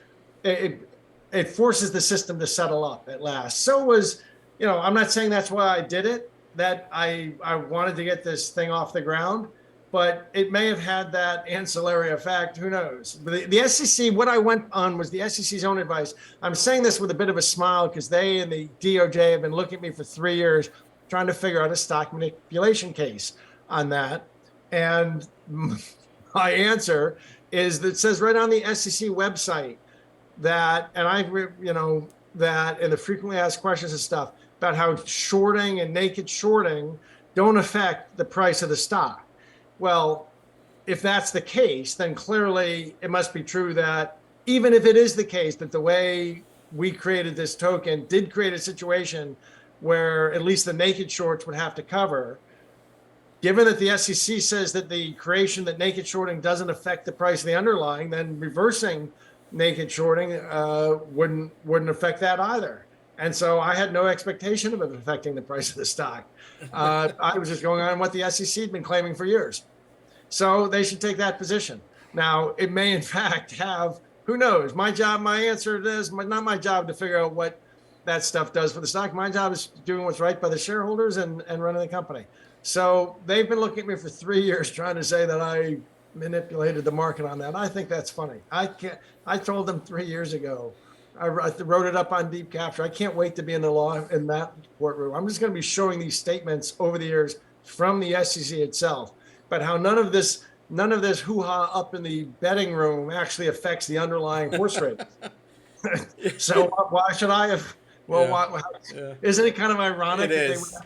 the system to settle up at last. So was, I'm not saying that's why I did it, that I wanted to get this thing off the ground, but it may have had that ancillary effect. Who knows? But the SEC, what I went on was the SEC's own advice. I'm saying this with a bit of a smile because they and the DOJ have been looking at me for 3 years trying to figure out a stock manipulation case on that. And my answer is that it says right on the SEC website that, and that in the frequently asked questions and stuff about how shorting and naked shorting don't affect the price of the stock. Well, if that's the case, then clearly it must be true that even if it is the case that the way we created this token did create a situation where at least the naked shorts would have to cover, given that the SEC says that the creation that naked shorting doesn't affect the price of the underlying, then reversing naked shorting wouldn't affect that either. And so I had no expectation of it affecting the price of the stock. I was just going on what the SEC had been claiming for years. So they should take that position. Now, it may in fact have, who knows? My answer is not my job to figure out what that stuff does for the stock. My job is doing what's right by the shareholders and running the company. So they've been looking at me for 3 years trying to say that I manipulated the market on that. I think that's funny. I told them 3 years ago. I wrote it up on Deep Capture. I can't wait to be in that courtroom. I'm just going to be showing these statements over the years from the SEC itself, but how none of this hoo-ha up in the betting room actually affects the underlying horse race. So why should I have? Well, isn't it kind of ironic? It is.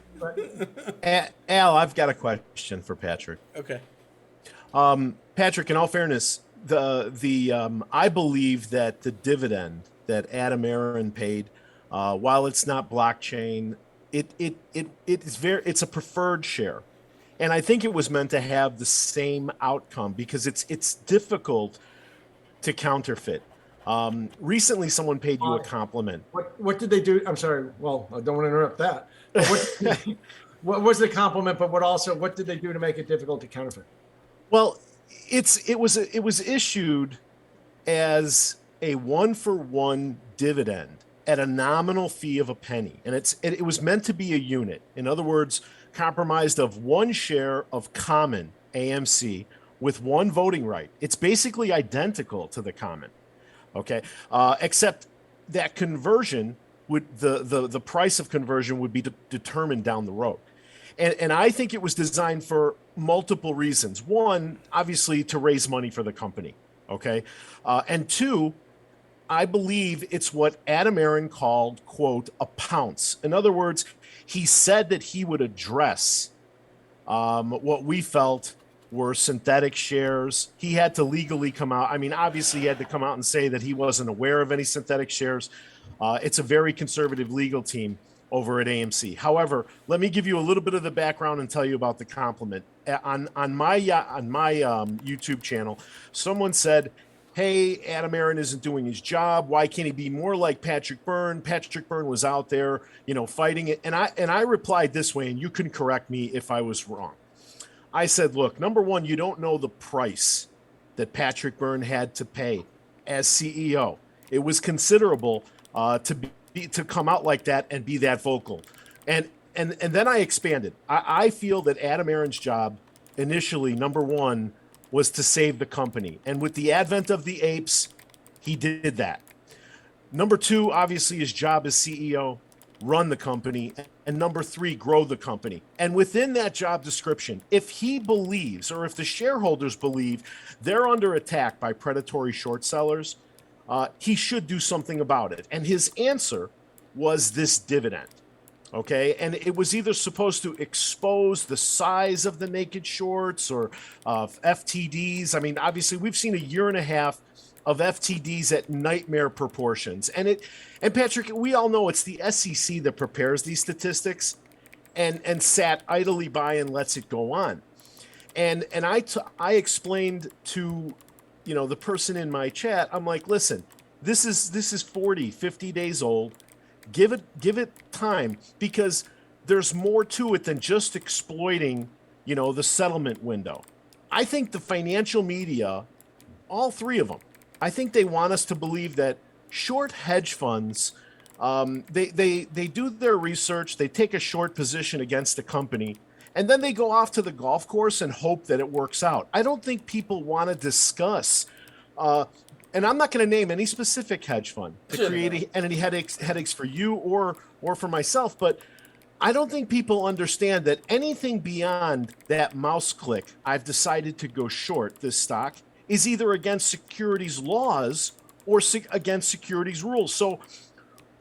Al, I've got a question for Patrick. Okay. Patrick, in all fairness, I believe that the dividend that Adam Aaron paid, while it's not blockchain, it's a preferred share, and I think it was meant to have the same outcome because it's difficult to counterfeit. Recently, someone paid you a compliment. What did they do? I'm sorry. Well, I don't want to interrupt that. What was the compliment? But what did they do to make it difficult to counterfeit? Well, it was issued as a 1-for-1 dividend at a nominal fee of a penny, and it was meant to be a unit. In other words, comprised of one share of common AMC with one voting right. It's basically identical to the common, okay, except that conversion the price of conversion would be determined down the road. And I think it was designed for multiple reasons. One, obviously, to raise money for the company. Okay. And two, I believe it's what Adam Aaron called, quote, a pounce. In other words, he said that he would address what we felt were synthetic shares. He had to legally come out. I mean, obviously, he had to come out and say that he wasn't aware of any synthetic shares. It's a very conservative legal team over at AMC. However, let me give you a little bit of the background and tell you about the compliment. On my YouTube channel, someone said, hey, Adam Aaron isn't doing his job. Why can't he be more like Patrick Byrne? Patrick Byrne was out there, fighting it. And I replied this way, and you can correct me if I was wrong. I said, look, number one, you don't know the price that Patrick Byrne had to pay as CEO. It was considerable to come out like that and be that vocal. And then I expanded. I feel that Adam Aaron's job initially, number one, was to save the company. And with the advent of the apes, he did that. Number two, obviously, his job as CEO, run the company. And number three, grow the company. And within that job description, if he believes, or if the shareholders believe they're under attack by predatory short sellers, he should do something about it. And his answer was this dividend. Okay. And it was either supposed to expose the size of the naked shorts or FTDs. I mean, obviously, we've seen a year and a half of FTDs at nightmare proportions. And Patrick, we all know it's the SEC that prepares these statistics and sat idly by and lets it go on. And I explained to the person in my chat, I'm like, listen, this is 40, 50 days old. Give it time, because there's more to it than just exploiting, the settlement window. I think the financial media, all three of them, I think they want us to believe that short hedge funds, they do their research, they take a short position against a company, and then they go off to the golf course and hope that it works out. I don't think people want to discuss, and I'm not going to name any specific hedge fund to create any headaches for you or for myself, but I don't think people understand that anything beyond that mouse click, I've decided to go short this stock, is either against securities laws or against securities rules. So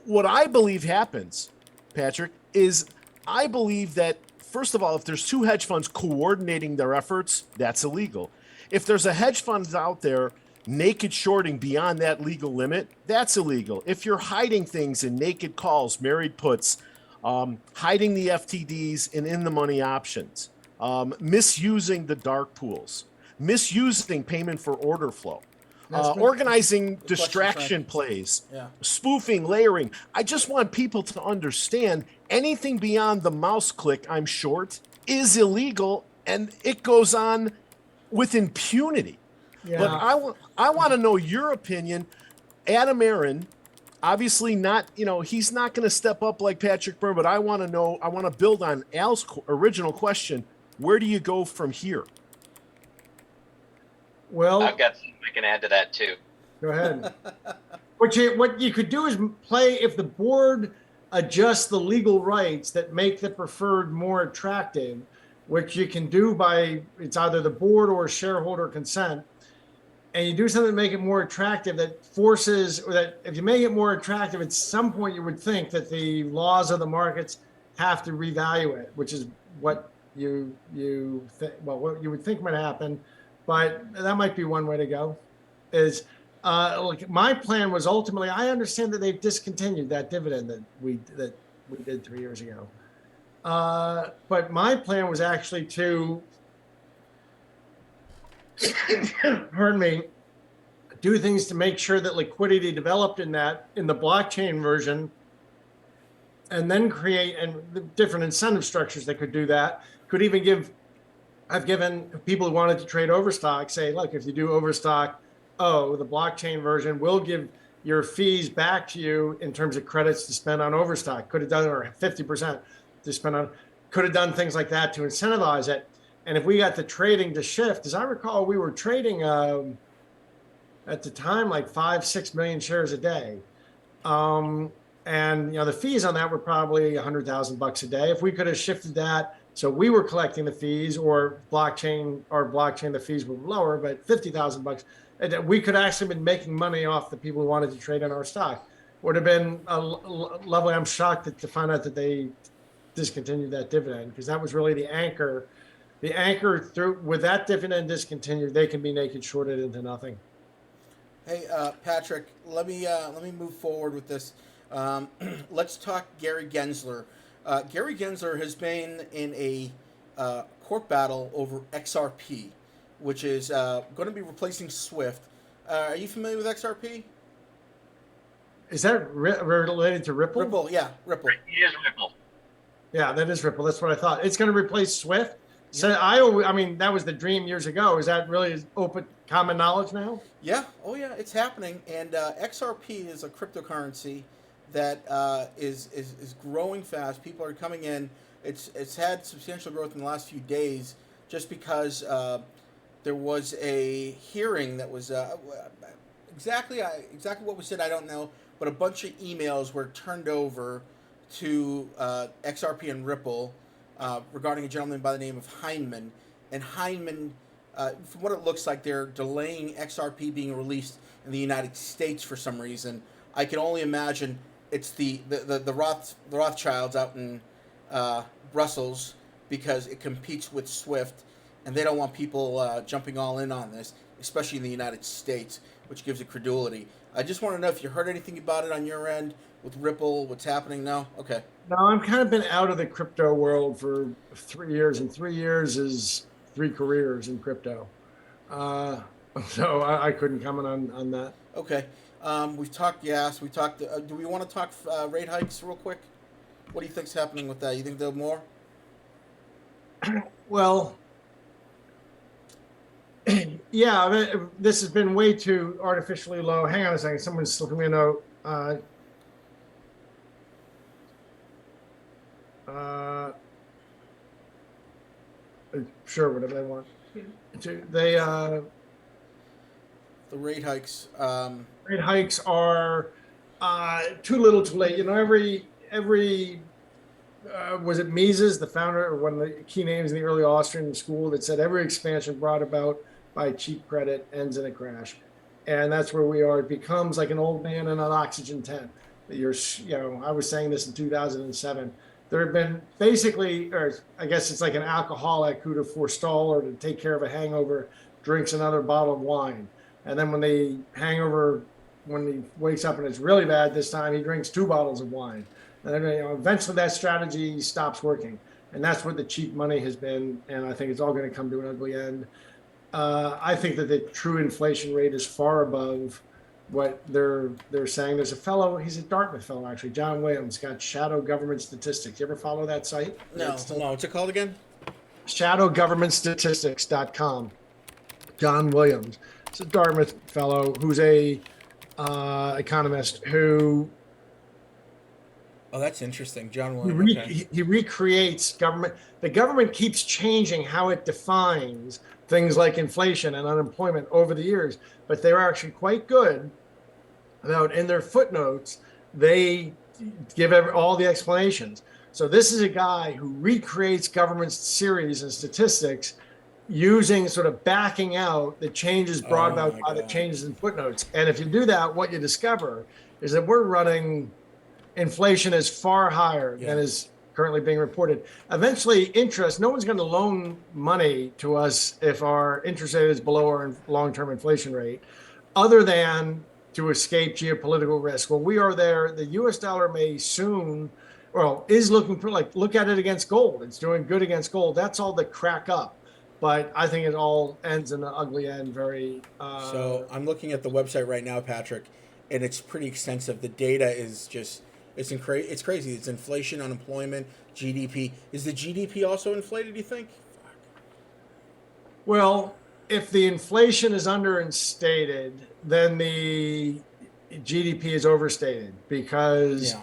what I believe happens, Patrick, is I believe that, first of all, if there's two hedge funds coordinating their efforts, that's illegal. If there's a hedge fund out there naked shorting beyond that legal limit, that's illegal. If you're hiding things in naked calls, married puts, hiding the FTDs and in the money options, misusing the dark pools, misusing payment for order flow, organizing distraction plays, spoofing, layering. I just want people to understand anything beyond the mouse click, I'm short, is illegal, and it goes on with impunity. Yeah. But I want to know your opinion. Adam Aaron, obviously not, he's not going to step up like Patrick Byrne, but I want to build on Al's original question. Where do you go from here? Well, I've got something I can add to that too. Go ahead. What you could do is play, if the board adjusts the legal rights that make the preferred more attractive, which you can do by, it's either the board or shareholder consent, and you do something to make it more attractive that forces, or that if you make it more attractive, at some point you would think that the laws of the markets have to revalue it, which is what what you would think might happen. But that might be one way to go. Is look, my plan was ultimately, I understand that they've discontinued that dividend that we did 3 years ago. But my plan was actually to pardon me, do things to make sure that liquidity developed in the blockchain version, and then create the different incentive structures that could do that. Could even I've given people who wanted to trade overstock, say, look, if you do overstock, the blockchain version will give your fees back to you in terms of credits to spend on overstock. Could have done, or 50% to spend on, could have done things like that to incentivize it. And if we got the trading to shift, as I recall, we were trading at the time like 5-6 million shares a day, and the fees on that were probably $100,000 a day. If we could have shifted that, so we were collecting the fees, or blockchain the fees were lower, but $50,000, we could actually been making money off the people who wanted to trade in our stock. Would have been a level. I'm shocked to find out that they discontinued that dividend, because that was really the anchor. The anchor through, with that dividend discontinued, they can be naked shorted into nothing. Hey, Patrick, let me move forward with this. Let's talk Gary Gensler. Gary Gensler has been in a court battle over XRP, which is going to be replacing SWIFT. Are you familiar with XRP? Is that related to Ripple? Ripple, yeah, Ripple. It is Ripple. Yeah, that is Ripple. That's what I thought. It's going to replace SWIFT. So I mean, that was the dream years ago. Is that really open common knowledge now? Yeah. Oh, yeah. It's happening. And XRP is a cryptocurrency that is growing fast. People are coming in. It's had substantial growth in the last few days, just because there was a hearing that was exactly what was said. I don't know, but a bunch of emails were turned over to XRP and Ripple. Regarding a gentleman by the name of Heinemann. And Heinemann, from what it looks like, they're delaying XRP being released in the United States for some reason. I can only imagine it's the Rothschilds out in Brussels, because it competes with Swift, and they don't want people jumping all in on this, especially in the United States, which gives it credulity. I just want to know if you heard anything about it on your end with Ripple, what's happening now? Okay. No, I've kind of been out of the crypto world for 3 years, and 3 years is 3 careers in crypto. Uh, so I couldn't comment on that. Okay. We've talked gas. We talked. Do we want to talk rate hikes real quick? What do you think's happening with that? You think there'll more? Well, yeah, I mean, this has been way too artificially low. Hang on a second. Someone's slipping me a note. Uh, sure, whatever they want. They The rate hikes. rate hikes are too little, too late. You know, every was it Mises, the founder, or one of the key names in the early Austrian school, that said every expansion brought about by cheap credit ends in a crash, and that's where we are. It becomes like an old man in an oxygen tent. That I was saying this in 2007. There have been basically, or I guess it's like an alcoholic who, to forestall or to take care of a hangover, drinks another bottle of wine. And then when he wakes up and it's really bad this time, he drinks 2 bottles of wine. And then, eventually that strategy stops working. And that's what the cheap money has been. And I think it's all going to come to an ugly end. I think that the true inflation rate is far above what they're saying. There's a fellow, he's a Dartmouth fellow actually, John Williams, got Shadow Government Statistics. You ever follow that site? No. What's it called again? Shadowgovernmentstatistics.com. John Williams. It's a Dartmouth fellow who's a economist who Oh, that's interesting, John Williams. Okay. he recreates government. The government keeps changing how it defines things like inflation and unemployment over the years, but they're actually quite good about, in their footnotes, they give all the explanations. So this is a guy who recreates government series and statistics using, sort of backing out the changes brought about by the changes in footnotes. And if you do that, what you discover is that we're running inflation is far higher than is currently being reported. Eventually, interest, no one's going to loan money to us if our interest rate is below our long-term inflation rate, other than to escape geopolitical risk. Well, we are there. The US dollar may soon, is looking for, look at it against gold. It's doing good against gold. That's all the crack up. But I think it all ends in an ugly end. So I'm looking at the website right now, Patrick, and it's pretty extensive. The data is just, it's crazy. It's inflation, unemployment, GDP. Is the GDP also inflated, do you think? Well, if the inflation is understated, then the GDP is overstated, because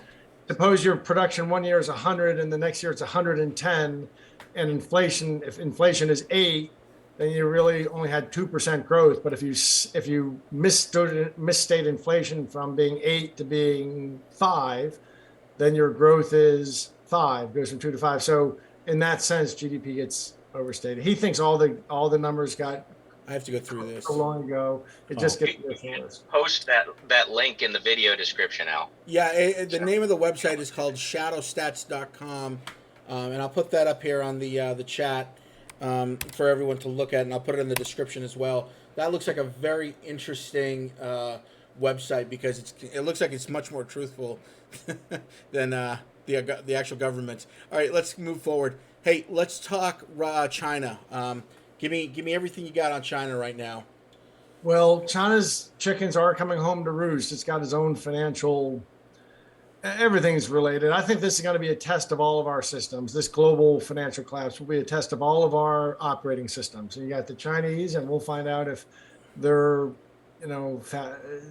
suppose your production one year is 100 and the next year it's 110, and if inflation is 8, then you really only had 2% growth. But if you misstate inflation from being 8 to being 5, then your growth is 5, goes from 2 to 5. So in that sense, GDP gets overstated. He thinks all the numbers got. I have to go through this so long ago. It just gets ridiculous. Post that link in the video description, Al. Yeah, the name of the website is called shadowstats.com, and I'll put that up here on the chat for everyone to look at, and I'll put it in the description as well. That looks like a very interesting website, because it looks like it's much more truthful than the actual government. All right, let's move forward. Hey, let's talk China. Give me everything you got on China right now. Well, China's chickens are coming home to roost. It's got its own financial. Everything's related. I think this is going to be a test of all of our systems. This global financial collapse will be a test of all of our operating systems. So you got the Chinese, and we'll find out if their,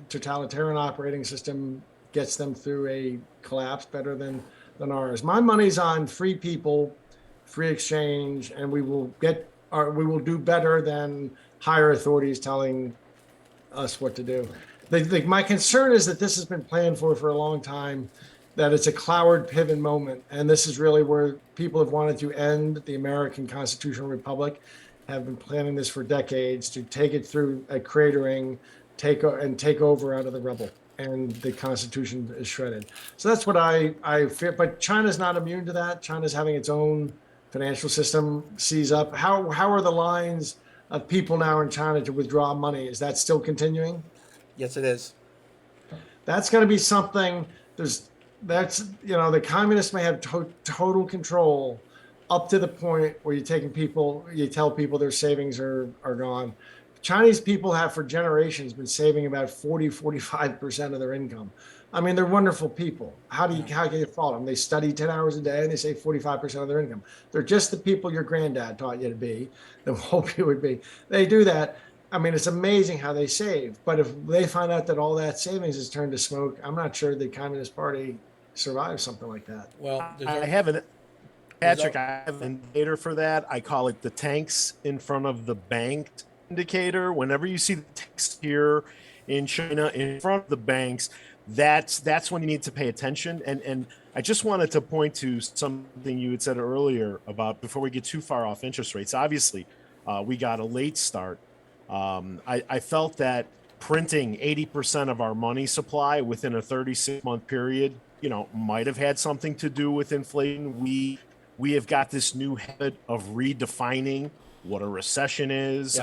totalitarian operating system gets them through a collapse better than ours. My money's on free people, free exchange, and we will do better than higher authorities telling us what to do. My concern is that this has been planned for a long time, that it's a Cloward pivot moment. And this is really where people have wanted to end the American constitutional republic, have been planning this for decades, to take it through a cratering, take over out of the rubble. and the Constitution is shredded. So that's what I fear. But China's not immune to that. China's having its own financial system seize up. How are the lines of people now in China to withdraw money? Is that still continuing? Yes, it is. That's going to be something. The communists may have total control up to the point where you tell people their savings are gone. Chinese people have for generations been saving about 45% of their income. I mean, they're wonderful people. How can you fault them? They study 10 hours a day and they save 45% of their income. They're just the people your granddad taught you to be, the hope you would be. They do that. I mean, it's amazing how they save. But if they find out that all that savings is turned to smoke, I'm not sure the Communist Party survives something like that. Well, I have an Patrick. I have an indicator for that. I call it the tanks in front of the bank indicator. Whenever you see the tanks here in China in front of the banks, that's when you need to pay attention. And I just wanted to point to something you had said earlier about before we get too far off interest rates. Obviously, we got a late start. I felt that printing 80% of our money supply within a 36-month period, might have had something to do with inflation. We have got this new habit of redefining what a recession is,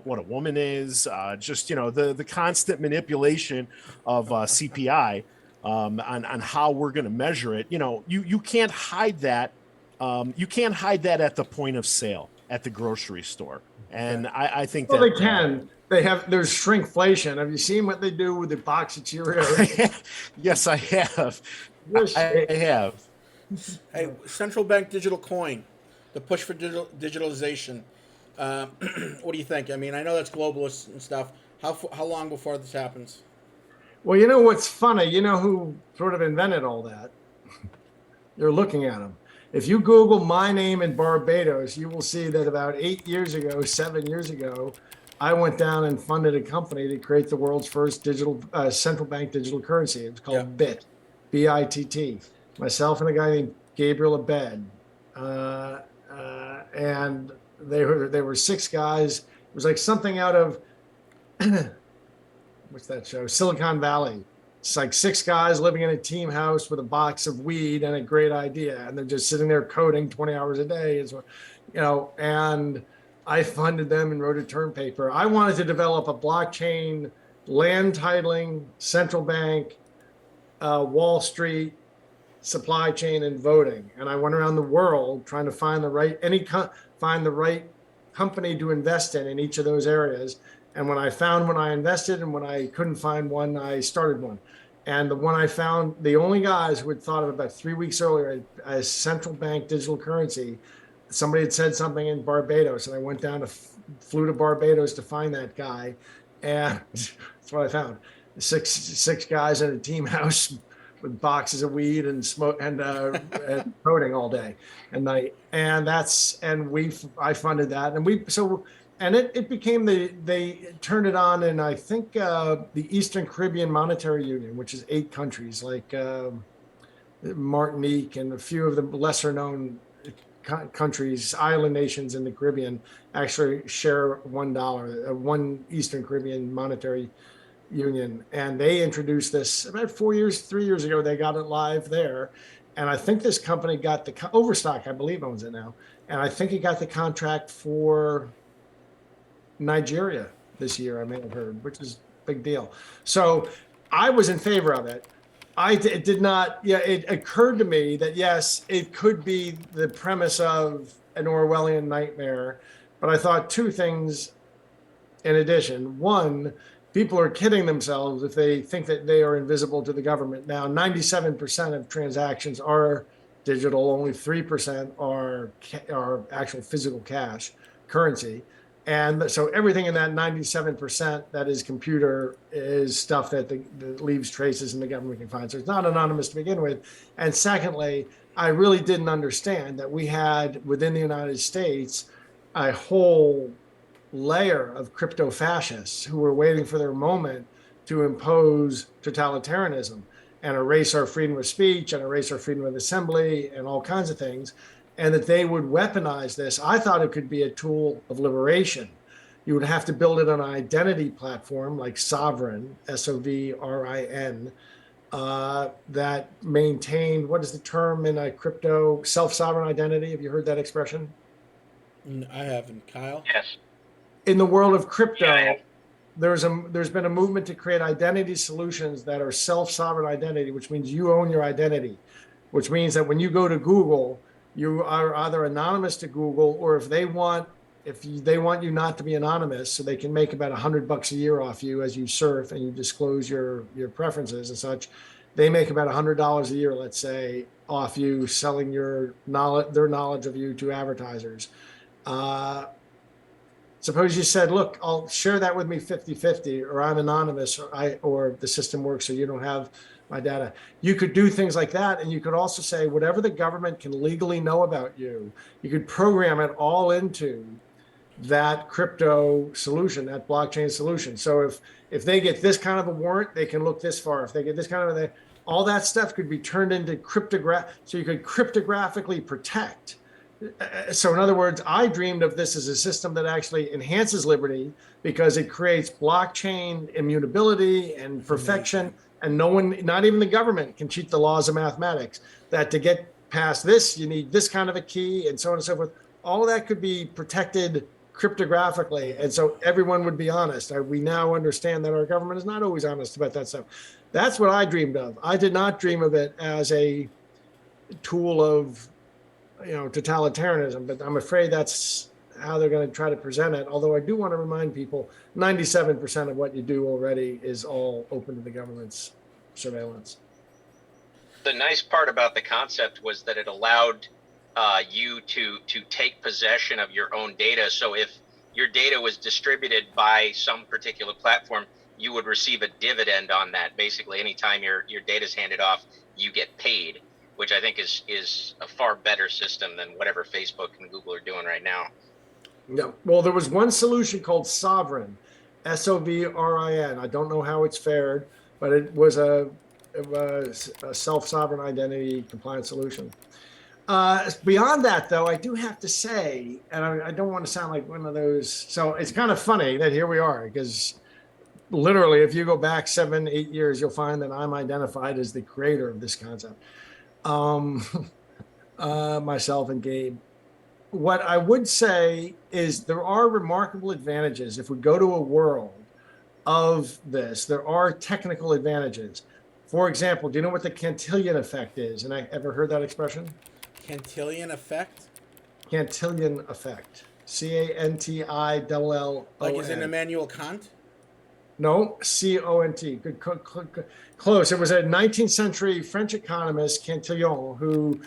what a woman is, the constant manipulation of CPI on how we're going to measure it. You can't hide that. You can't hide that at the point of sale at the grocery store. And I think they can. There's shrinkflation. Have you seen what they do with the box of Cheerios? Yes, I have. I have. Hey, central bank digital coin, the push for digitalization. What do you think? I mean, I know that's globalist and stuff. How long before this happens? Well, you know what's funny? You know who sort of invented all that? You're looking at them. If you Google my name in Barbados, you will see that about 7 years ago, I went down and funded a company to create the world's first digital central bank digital currency. It was called BIT, BITT. Myself and a guy named Gabriel Abed, and they were six guys. It was like something out of what's that show? Silicon Valley. It's like six guys living in a team house with a box of weed and a great idea, and they're just sitting there coding 20 hours a day. And I funded them and wrote a term paper. I wanted to develop a blockchain, land titling, central bank, Wall Street, supply chain, and voting. And I went around the world trying to find the right company to invest in each of those areas. And when I found one, I invested, and when I couldn't find one, I started one. And the one I found, the only guys who had thought of about 3 weeks earlier as central bank digital currency, somebody had said something in Barbados, and I went down flew to Barbados to find that guy, and that's what I found: six guys in a team house with boxes of weed and smoke and coding all day and night, and I funded that, and it became they turned it on in, I think, the Eastern Caribbean Monetary Union, which is 8 countries like Martinique and a few of the lesser known countries, island nations in the Caribbean actually share $1, one Eastern Caribbean Monetary Union. And they introduced this about 3 years ago. They got it live there. And I think this company got Overstock, I believe, owns it now. And I think it got the contract for Nigeria this year, I may have heard, which is a big deal. So I was in favor of it. It did not, it occurred to me that, yes, it could be the premise of an Orwellian nightmare. But I thought 2 things in addition. One, people are kidding themselves if they think that they are invisible to the government. Now, 97% of transactions are digital, only 3% are actual physical cash currency. And so everything in that 97% that is computer is stuff that leaves traces and the government can find. So it's not anonymous to begin with. And secondly, I really didn't understand that we had within the United States a whole layer of crypto fascists who were waiting for their moment to impose totalitarianism and erase our freedom of speech and erase our freedom of assembly and all kinds of things. And that they would weaponize this. I thought it could be a tool of liberation. You would have to build it on an identity platform like Sovereign, Sovrin, that maintained, what is the term in a crypto, self-sovereign identity? Have you heard that expression? I haven't, Kyle. Yes. In the world of Yeah, I crypto, have. there's been a movement to create identity solutions that are self-sovereign identity, which means you own your identity, which means that when you go to Google, you are either anonymous to Google, or they want you not to be anonymous, so they can make about $100 a year off you as you surf and you disclose your preferences and such. They make about $100 a year, let's say, off you selling their knowledge of you to advertisers. Uh, Suppose you said, look, I'll share that with me 50-50, or I'm anonymous, or the system works so you don't have my data. You could do things like that. And you could also say, whatever the government can legally know about you, you could program it all into that crypto solution, that blockchain solution. So if they get this kind of a warrant, they can look this far. If they get this kind of all that stuff could be turned into so you could cryptographically protect. So in other words, I dreamed of this as a system that actually enhances liberty because it creates blockchain immutability and perfection, and no one, not even the government, can cheat the laws of mathematics. That to get past this, you need this kind of a key, and so on and so forth. All of that could be protected cryptographically, and so everyone would be honest. We now understand that our government is not always honest about that stuff. That's what I dreamed of. I did not dream of it as a tool of totalitarianism, but I'm afraid that's how they're going to try to present it. Although I do want to remind people, 97% of what you do already is all open to the government's surveillance. The nice part about the concept was that it allowed you to take possession of your own data. So if your data was distributed by some particular platform, you would receive a dividend on that. Basically, anytime your data is handed off, you get paid, which I think is a far better system than whatever Facebook and Google are doing right now. Yeah. Well, there was one solution called Sovereign, Sovrin. I don't know how it's fared, but it was a self-sovereign identity compliance solution. Beyond that, though, I do have to say, and I don't want to sound like one of those. So it's kind of funny that here we are, because literally, if you go back 7-8 years, you'll find that I'm identified as the creator of this concept. Myself and Gabe. What I would say is there are remarkable advantages. If we go to a world of this, there are technical advantages. For example, do you know what the Cantillon effect is? And I ever heard that expression? Cantillon effect? Cantillon effect. Cantill. Like is it Immanuel Kant? No, Cont. Good, close. It was a 19th century French economist, Cantillon, who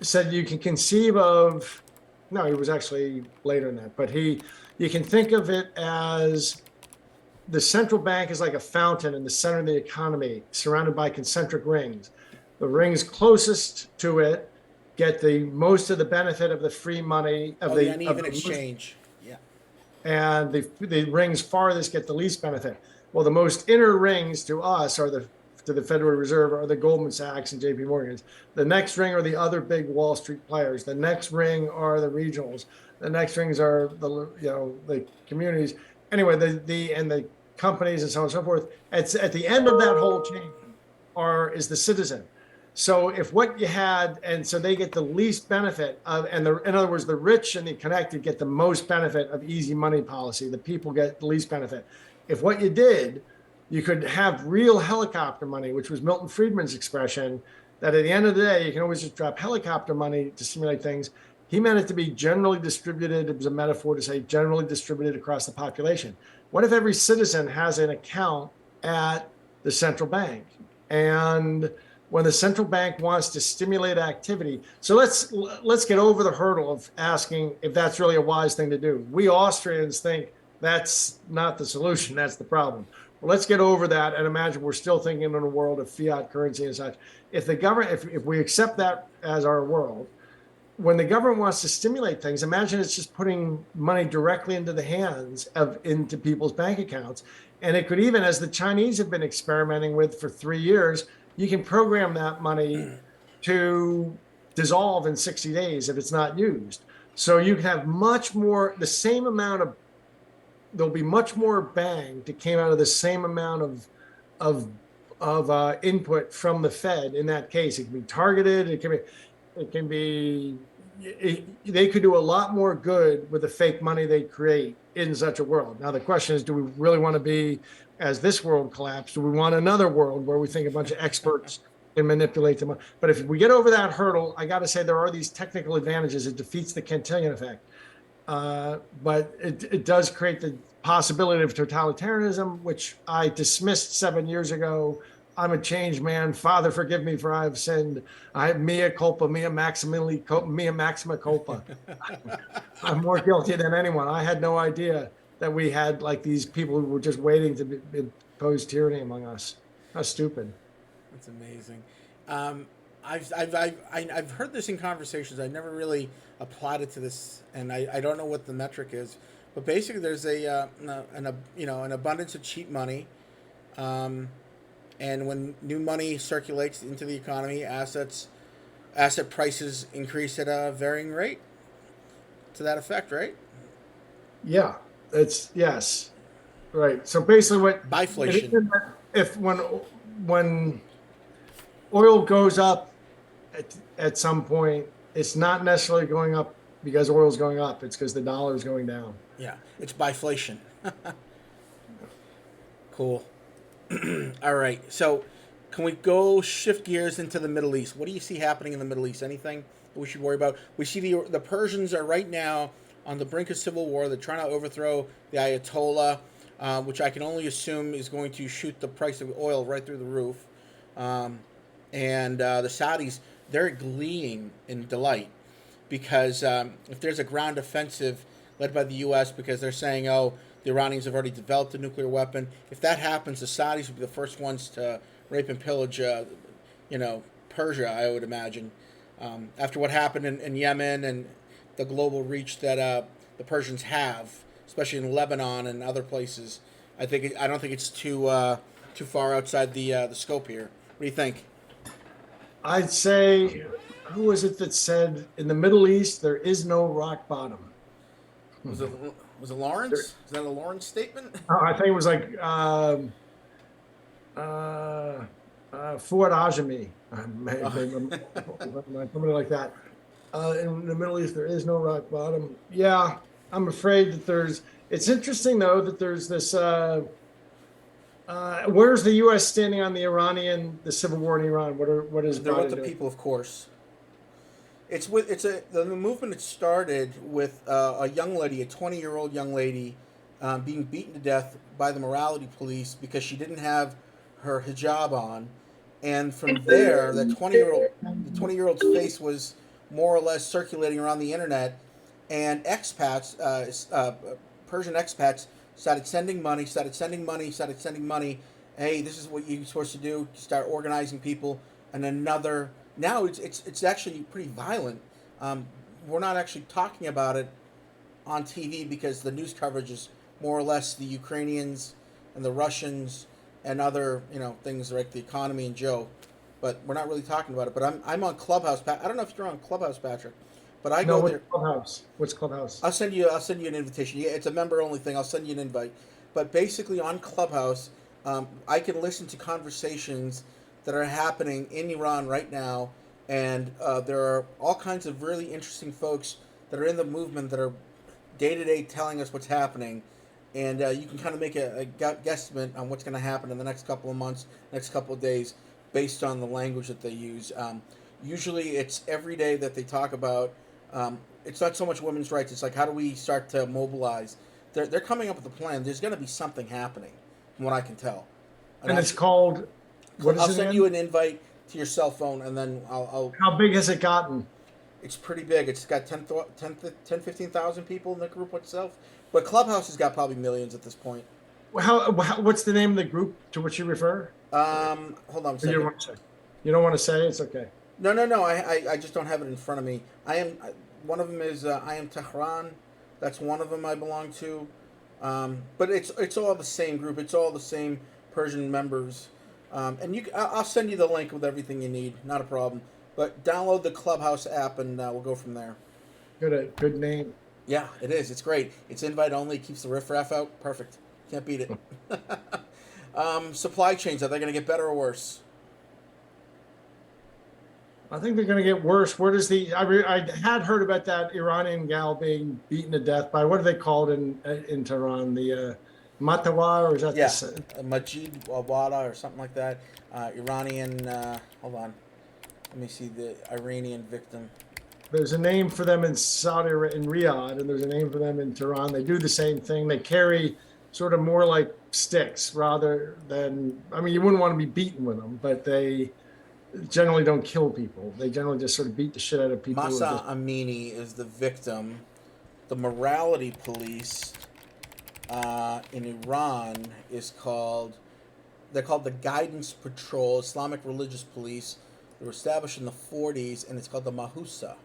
said you can conceive of, no, he was actually later than that, but you can think of it as the central bank is like a fountain in the center of the economy, surrounded by concentric rings. The rings closest to it get the most of the benefit of the free money of the uneven exchange. Yeah. And the rings farthest get the least benefit. Well, the most inner rings to us are to the Federal Reserve are the Goldman Sachs and JP Morgans. The next ring are the other big Wall Street players. The next ring are the regionals. The next rings are the communities. Anyway, the companies and so on and so forth. At the end of that whole chain is the citizen. So if what you had, and so they get the least benefit of, in other words, the rich and the connected get the most benefit of easy money policy. The people get the least benefit. If what you did, you could have real helicopter money, which was Milton Friedman's expression, that at the end of the day, you can always just drop helicopter money to simulate things. He meant it to be generally distributed. It was a metaphor to say generally distributed across the population. What if every citizen has an account at the central bank? And when the central bank wants to stimulate activity, so let's get over the hurdle of asking if that's really a wise thing to do. We Austrians think that's not the solution, that's the problem. Well, let's get over that and imagine we're still thinking in a world of fiat currency and such. If the government, if we accept that as our world, when the government wants to stimulate things, imagine it's just putting money directly into the hands into people's bank accounts. And it could even, as the Chinese have been experimenting with for 3 years, you can program that money to dissolve in 60 days if it's not used. So you can have much more, the same amount of there'll be much more bang that came out of the same amount of input from the Fed. In that case, it can be targeted. It can be. They could do a lot more good with the fake money they create in such a world. Now the question is, do we really want to be, as this world collapsed, do we want another world where we think a bunch of experts can manipulate them? But if we get over that hurdle, I got to say there are these technical advantages. It defeats the Cantillon effect. But it does create the possibility of totalitarianism, which I dismissed 7 years ago. I'm a changed man. Father, forgive me for I have sinned. I have mea culpa, mea maxima culpa. I'm more guilty than anyone. I had no idea that we had like these people who were just waiting to impose tyranny among us. How stupid. That's amazing. I've heard this in conversations. I never really applied it to this, and I don't know what the metric is. But basically, there's an abundance of cheap money, and when new money circulates into the economy, asset prices increase at a varying rate. To that effect, right? Yeah, it's yes, right. So basically, what Biflation. if when oil goes up at some point, it's not necessarily going up because oil's going up. It's because the dollar is going down. Yeah, it's biflation. Cool. All right. So, can we go shift gears into the Middle East? What do you see happening in the Middle East? Anything that we should worry about? We see the Persians are right now on the brink of civil war. They're trying to overthrow the Ayatollah, which I can only assume is going to shoot the price of oil right through the roof. And the Saudis, they're gleeing in delight because if there's a ground offensive led by the U.S. because they're saying, oh, the Iranians have already developed a nuclear weapon. If that happens, the Saudis will be the first ones to rape and pillage, Persia, I would imagine. After what happened in Yemen and the global reach that the Persians have, especially in Lebanon and other places, I don't think it's too far outside the scope here. What do you think? I'd say, who was it that said in the Middle East there is no rock bottom? Was it Lawrence? Is that a Lawrence statement? I think it was like Fuad Ajami, somebody like that. In the Middle East, there is no rock bottom. Yeah, I'm afraid that there's. It's interesting though that there's this. Where's the U.S. standing on the civil war in Iran? What is they're with the people, of course. The movement. It started with a young lady, a 20-year-old young lady, being beaten to death by the morality police because she didn't have her hijab on, and from there, the 20-year-old's face was more or less circulating around the internet, and expats, Persian expats, started sending money. Hey, this is what you're supposed to do. Start organizing people, and another. Now it's actually pretty violent. We're not actually talking about it on TV because the news coverage is more or less the Ukrainians and the Russians and other things like the economy and Joe, but we're not really talking about it. But I'm on Clubhouse. I don't know if you're on Clubhouse, Patrick, but I go there. Clubhouse? What's Clubhouse? I'll send you an invitation. Yeah, it's a member only thing. I'll send you an invite. But basically on Clubhouse, I can listen to conversations that are happening in Iran right now, and there are all kinds of really interesting folks that are in the movement that are day-to-day telling us what's happening, and you can kind of make a guesstimate on what's going to happen in the next couple of months, next couple of days, based on the language that they use. Usually it's every day that they talk about, it's not so much women's rights, it's like how do we start to mobilize. They're coming up with a plan. There's going to be something happening, from what I can tell. And it's called... I'll send you an invite to your cell phone, and then I'll. How big has it gotten? It's pretty big. It's got 15,000 people in the group itself. But Clubhouse has got probably millions at this point. What's the name of the group to which you refer? Hold on a second. You don't want to say? It's okay. No. I just don't have it in front of me. One of them is I am Tehran. That's one of them I belong to. But it's all the same group. It's all the same Persian members. And I'll send you the link with everything you need. Not a problem. But download the Clubhouse app, and we'll go from there. Good name. Yeah, it is. It's great. It's invite only. Keeps the riffraff out. Perfect. Can't beat it. Supply chains, are they going to get better or worse? I think they're going to get worse. Where does I had heard about that Iranian gal being beaten to death by, what are they called in Tehran? The Matawa, or is that Yeah, the Majid Awada or something like that. Iranian. Hold on. Let me see the Iranian victim. there's a name for them in in Riyadh, and there's a name for them in Tehran. They do the same thing. They carry sort of more like sticks rather than, I mean, you wouldn't want to be beaten with them, but they generally don't kill people. They generally just sort of beat the shit out of people who are Masa just, Amini is the victim. The morality police in Iran is called. They're called the Guidance Patrol, Islamic Religious Police. They were established in the 40s, and it's called the Mahusa.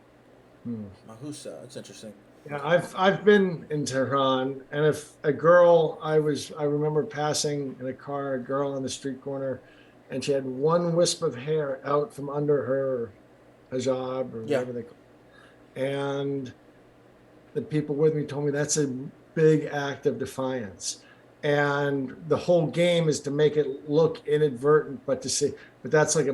hmm. Mahusa. That's interesting. Yeah, I've been in Tehran, and if a girl, I remember passing in a car, a girl on the street corner, and she had one wisp of hair out from under her hijab or Yeah. whatever they call it. And the people with me told me that's a big act of defiance. And the whole game is to make it look inadvertent, but to see, but that's like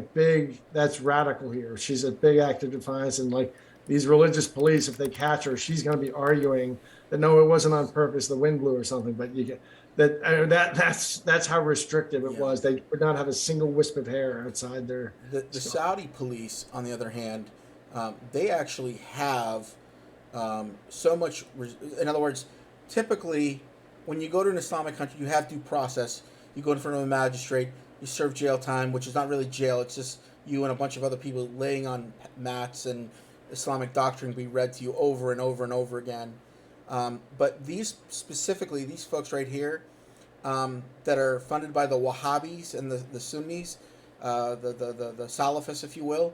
that's radical here. She's a big act of defiance. And like these religious police, if they catch her, she's going to be arguing that no, it wasn't on purpose, the wind blew or something. But you get that's how restrictive it Yeah. was. They would not have a single wisp of hair outside their The Saudi police, on the other hand, they actually have so much. In other words, typically, when you go to an Islamic country, you have due process. You go in front of a magistrate, you serve jail time, which is not really jail. It's just you and a bunch of other people laying on mats and Islamic doctrine be read to you over and over and over again. But these specifically, these folks right here, that are funded by the Wahhabis and the Sunnis, the Salafists, if you will,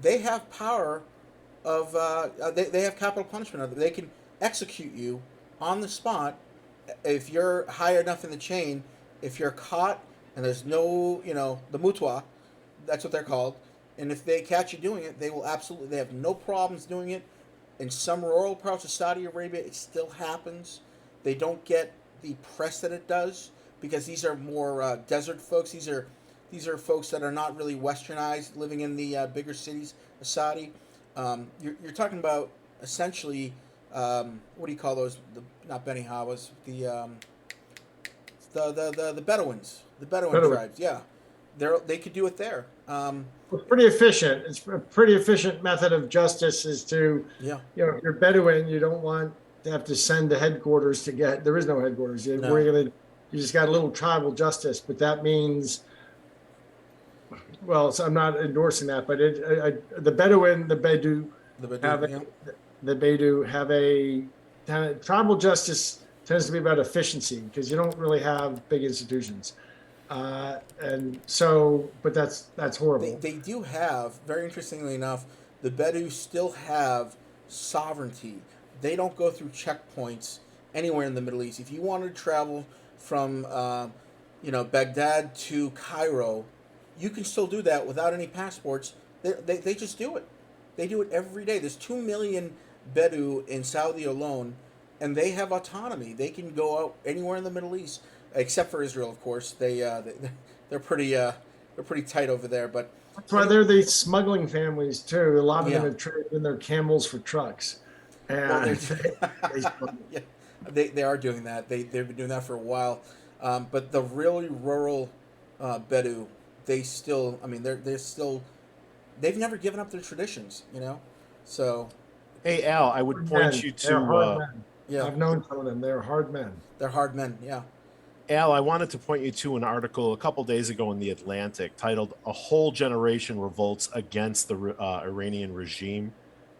they have power of they have capital punishment. They can execute you on the spot if you're high enough in the chain. If you're caught and there's no, the mutwa, that's what they're called. And if they catch you doing it, they have no problems doing it. In some rural parts of Saudi Arabia, it still happens. They don't get the press that it does because these are more desert folks. These are folks that are not really westernized, living in the bigger cities of Saudi. You're talking about essentially, what do you call those? Not Beni Hawas, the Bedouins, the Bedouin tribes. Yeah, they could do it there. It's pretty efficient. It's a pretty efficient method of justice is to, Yeah. You're Bedouin, you don't want to have to send to headquarters to get, there is no headquarters. No. You just got a little tribal justice, but that means, well, so I'm not endorsing that, but the Bedouin, the Bedou have a tribal justice tends to be about efficiency because you don't really have big institutions. And so, but that's horrible. They do have, very interestingly enough, the Bedouins still have sovereignty. They don't go through checkpoints anywhere in the Middle East. If you wanted to travel from, Baghdad to Cairo, you can still do that without any passports. They just do it. They do it every day. There's 2 million Bedou in Saudi alone, and they have autonomy. They can go out anywhere in the Middle East, except for Israel, of course. They're pretty tight over there. But that's why they're the smuggling families too. A lot of them Yeah. have traded in their camels for trucks, well, and yeah, they are doing that. They've been doing that for a while. But the really rural Bedou, they still. I mean, they're still. They've never given up their traditions. So Hey, Al, I would point you They're hard to men. yeah, I've known some of them. They're hard men. they're hard men. Yeah. Al. I wanted to point you to an article a couple days ago in the Atlantic titled "A Whole Generation Revolts Against the Iranian Regime,"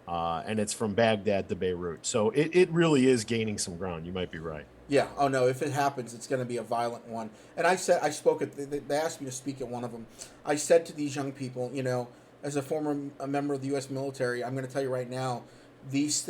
and it's from Baghdad to Beirut. So it really is gaining some ground. You might be right. Yeah. Oh no. If it happens, it's going to be a violent one. And I spoke at. They asked me to speak at one of them. I said to these young people, as a member of the U.S. military, I'm going to tell you right now, these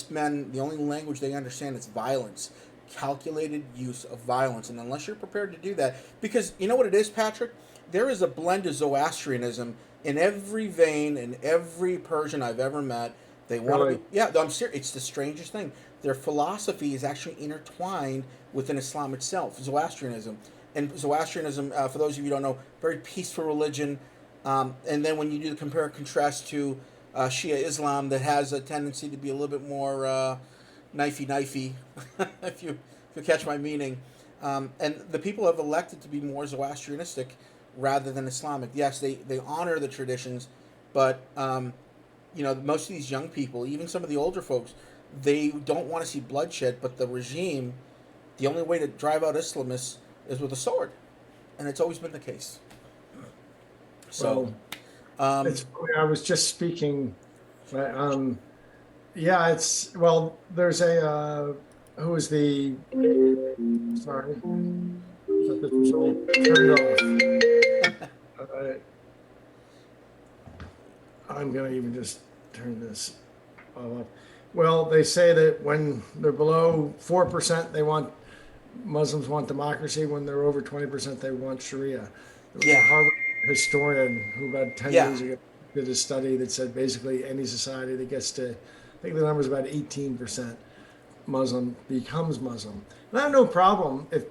men, the only language they understand is violence, calculated use of violence, and unless you're prepared to do that, because you know what it is, Patrick, there is a blend of Zoroastrianism in every vein, in every Persian I've ever met. They want to Really? be, yeah, I'm serious. It's the strangest thing. Their philosophy is actually intertwined within Islam itself, Zoroastrianism. And Zoroastrianism, for those of you who don't know, very peaceful religion. And then when you do the compare and contrast to Shia Islam, that has a tendency to be a little bit more knifey, if you catch my meaning. And the people have elected to be more Zoroastrianistic rather than Islamic. Yes, they honor the traditions, but most of these young people, even some of the older folks, they don't want to see bloodshed. But the regime, the only way to drive out Islamists is with a sword, and it's always been the case. So, It's funny, I was just speaking. Yeah, there's who is the sorry, thought this was all turned off. I'm gonna even just turn this off. Well, they say that when they're below 4%, Muslims want democracy. When they're over 20%, they want Sharia. There was a Harvard historian who about 10 years ago did a study that said basically any society that gets to, I think the number is about 18% Muslim becomes Muslim. And I have no problem if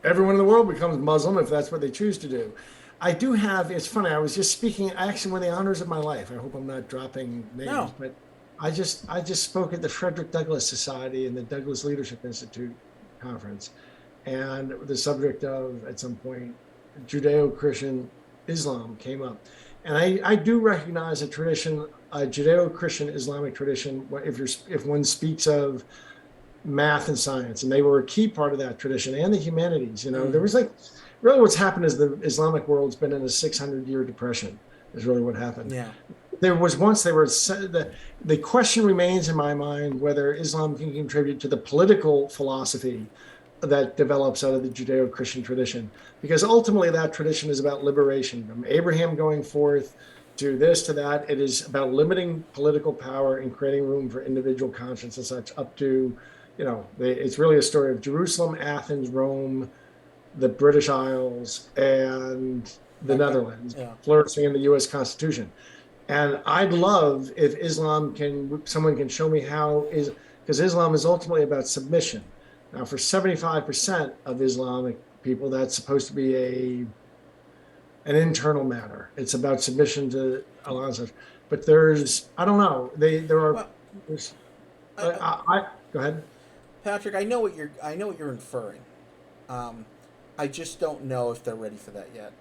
everyone in the world becomes Muslim, if that's what they choose to do. I do have, it's funny, I was just speaking, actually one of the honors of my life. I hope I'm not dropping names, but I just spoke at the Frederick Douglass Society and the Douglass Leadership Institute conference. And the subject of, at some point, Judeo-Christian Islam came up. And I do recognize a tradition, a Judeo-Christian Islamic tradition, if one speaks of math and science, and they were a key part of that tradition, and the humanities. There was really what's happened is the Islamic world's been in a 600-year depression, is really what happened. Yeah. There was once the question remains in my mind whether Islam can contribute to the political philosophy that develops out of the Judeo-Christian tradition, because ultimately that tradition is about liberation. From Abraham going forth to this to that, it is about limiting political power and creating room for individual conscience and such, up to, it's really a story of Jerusalem, Athens, Rome, the British Isles, and the Netherlands, flourishing in the U.S. Constitution. And I'd love if someone can show me because Islam is ultimately about submission. Now, for 75% of Islamic people, that's supposed to be an internal matter. It's about submission to Allah. But I don't know. Go ahead. Patrick, I know what you're inferring. I just don't know if they're ready for that yet.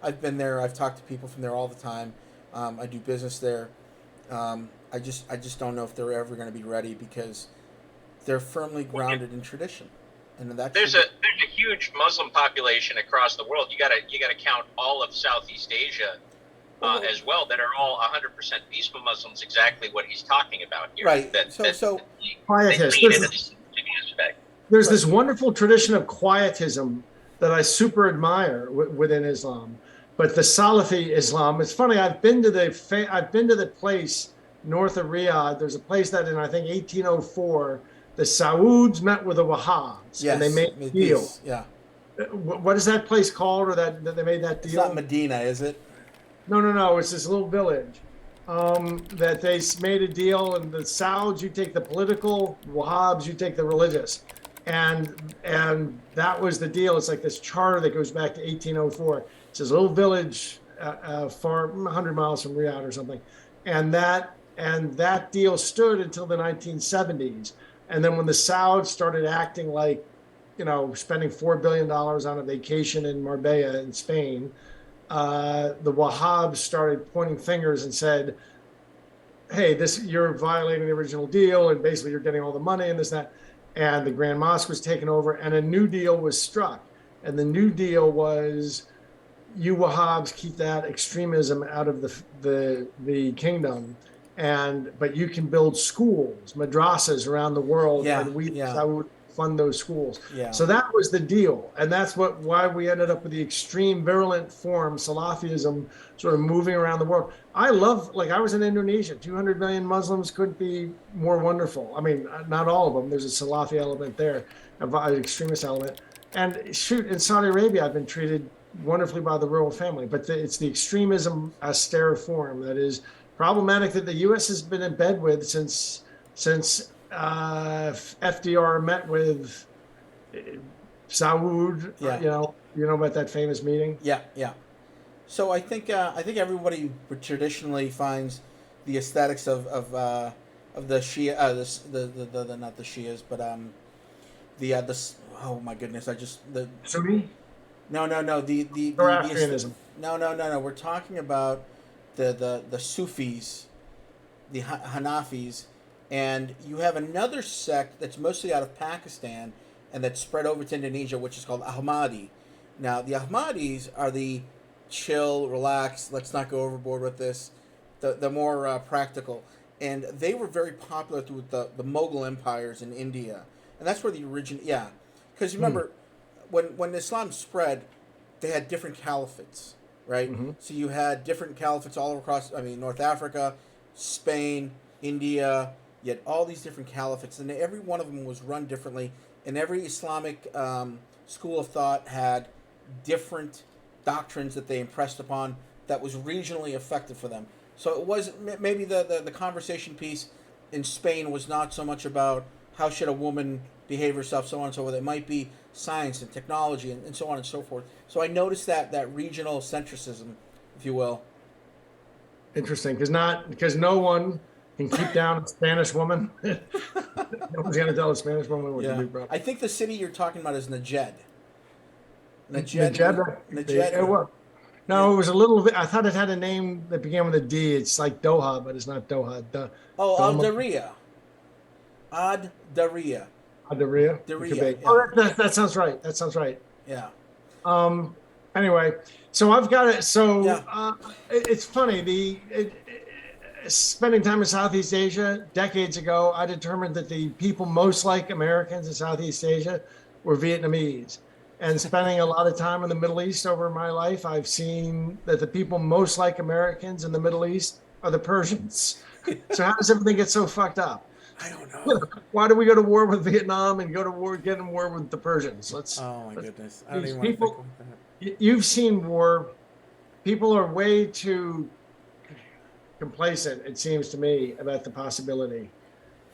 I've been there. I've talked to people from there all the time. I do business there. I just don't know if they're ever going to be ready, because they're firmly grounded in tradition, and there's a huge Muslim population across the world. You gotta count all of Southeast Asia as well, that are all 100% peaceful Muslims. Exactly what he's talking about here. Right. There's this wonderful tradition of quietism that I super admire within Islam. But the Salafi Islam, it's funny. I've been to the place north of Riyadh. There's a place that in, I think, 1804, the Sauds met with the Wahhabs, and they made a deal. Peace. Yeah. What is that place called, or that they made that deal? It's not Medina, is it? No. It's this little village that they made a deal, and the Sauds, you take the political, Wahhabs, you take the religious. And that was the deal. It's like this charter that goes back to 1804. It's this little village far 100 miles from Riyadh or something. And that deal stood until the 1970s. And then when the Sauds started acting like, spending $4 billion on a vacation in Marbella in Spain, the Wahhabs started pointing fingers and said, hey, you're violating the original deal, and basically you're getting all the money and this, that. And the Grand Mosque was taken over, and a new deal was struck. And the new deal was, you Wahhabs keep that extremism out of the kingdom, but you can build schools, madrasas around the world, and I would fund those schools. Yeah. So that was the deal, and that's why we ended up with the extreme virulent form, Salafism, sort of moving around the world. I was in Indonesia. 200 million Muslims couldn't be more wonderful. I mean, not all of them. There's a Salafi element there, an extremist element. And in Saudi Arabia, I've been treated wonderfully by the royal family, but it's the extremism austere form that is problematic that the U.S. has been in bed with since FDR met with Saud. Yeah. You know about that famous meeting. Yeah, yeah. So I think everybody traditionally finds the aesthetics of the Shia the not the Shias but oh my goodness, I just the Sunni no Zoroastrianism. no, we're talking about the Sufis, the Hanafis, and you have another sect that's mostly out of Pakistan and that's spread over to Indonesia, which is called Ahmadi. Now the Ahmadis are the chill, relax, let's not go overboard with this, the more practical, and they were very popular through the Mughal empires in India, and that's where the origin, yeah, because remember when Islam spread, they had different caliphates, right? So you had different caliphates all across, I mean, North Africa, Spain, India. You had all these different caliphates, and every one of them was run differently, and every Islamic school of thought had different doctrines that they impressed upon that was regionally effective for them. So it was maybe the conversation piece in Spain was not so much about how should a woman behave herself, so on and so forth. It might be science and technology and so on and so forth. So I noticed that regional centricism, if you will. Interesting, because no one can keep down a Spanish woman. No one's gonna tell a Spanish woman what to do. Bro. I think the city you're talking about is Najd. Najd. No, it was a little bit. I thought it had a name that began with a D. It's like Doha, but it's not Doha. Al Daria. Ad Daria. Daria. Yeah. Oh, that sounds right. That sounds right. Yeah. Anyway, so I've got it. So it's funny. Spending time in Southeast Asia decades ago, I determined that the people most like Americans in Southeast Asia were Vietnamese. And spending a lot of time in the Middle East over my life, I've seen that the people most like Americans in the Middle East are the Persians. So how does everything get so fucked up? I don't know. Why do we go to war with Vietnam and get in war with the Persians? Oh my goodness! I don't even want to think about that. You've seen war. People are way too complacent, it seems to me, about the possibility.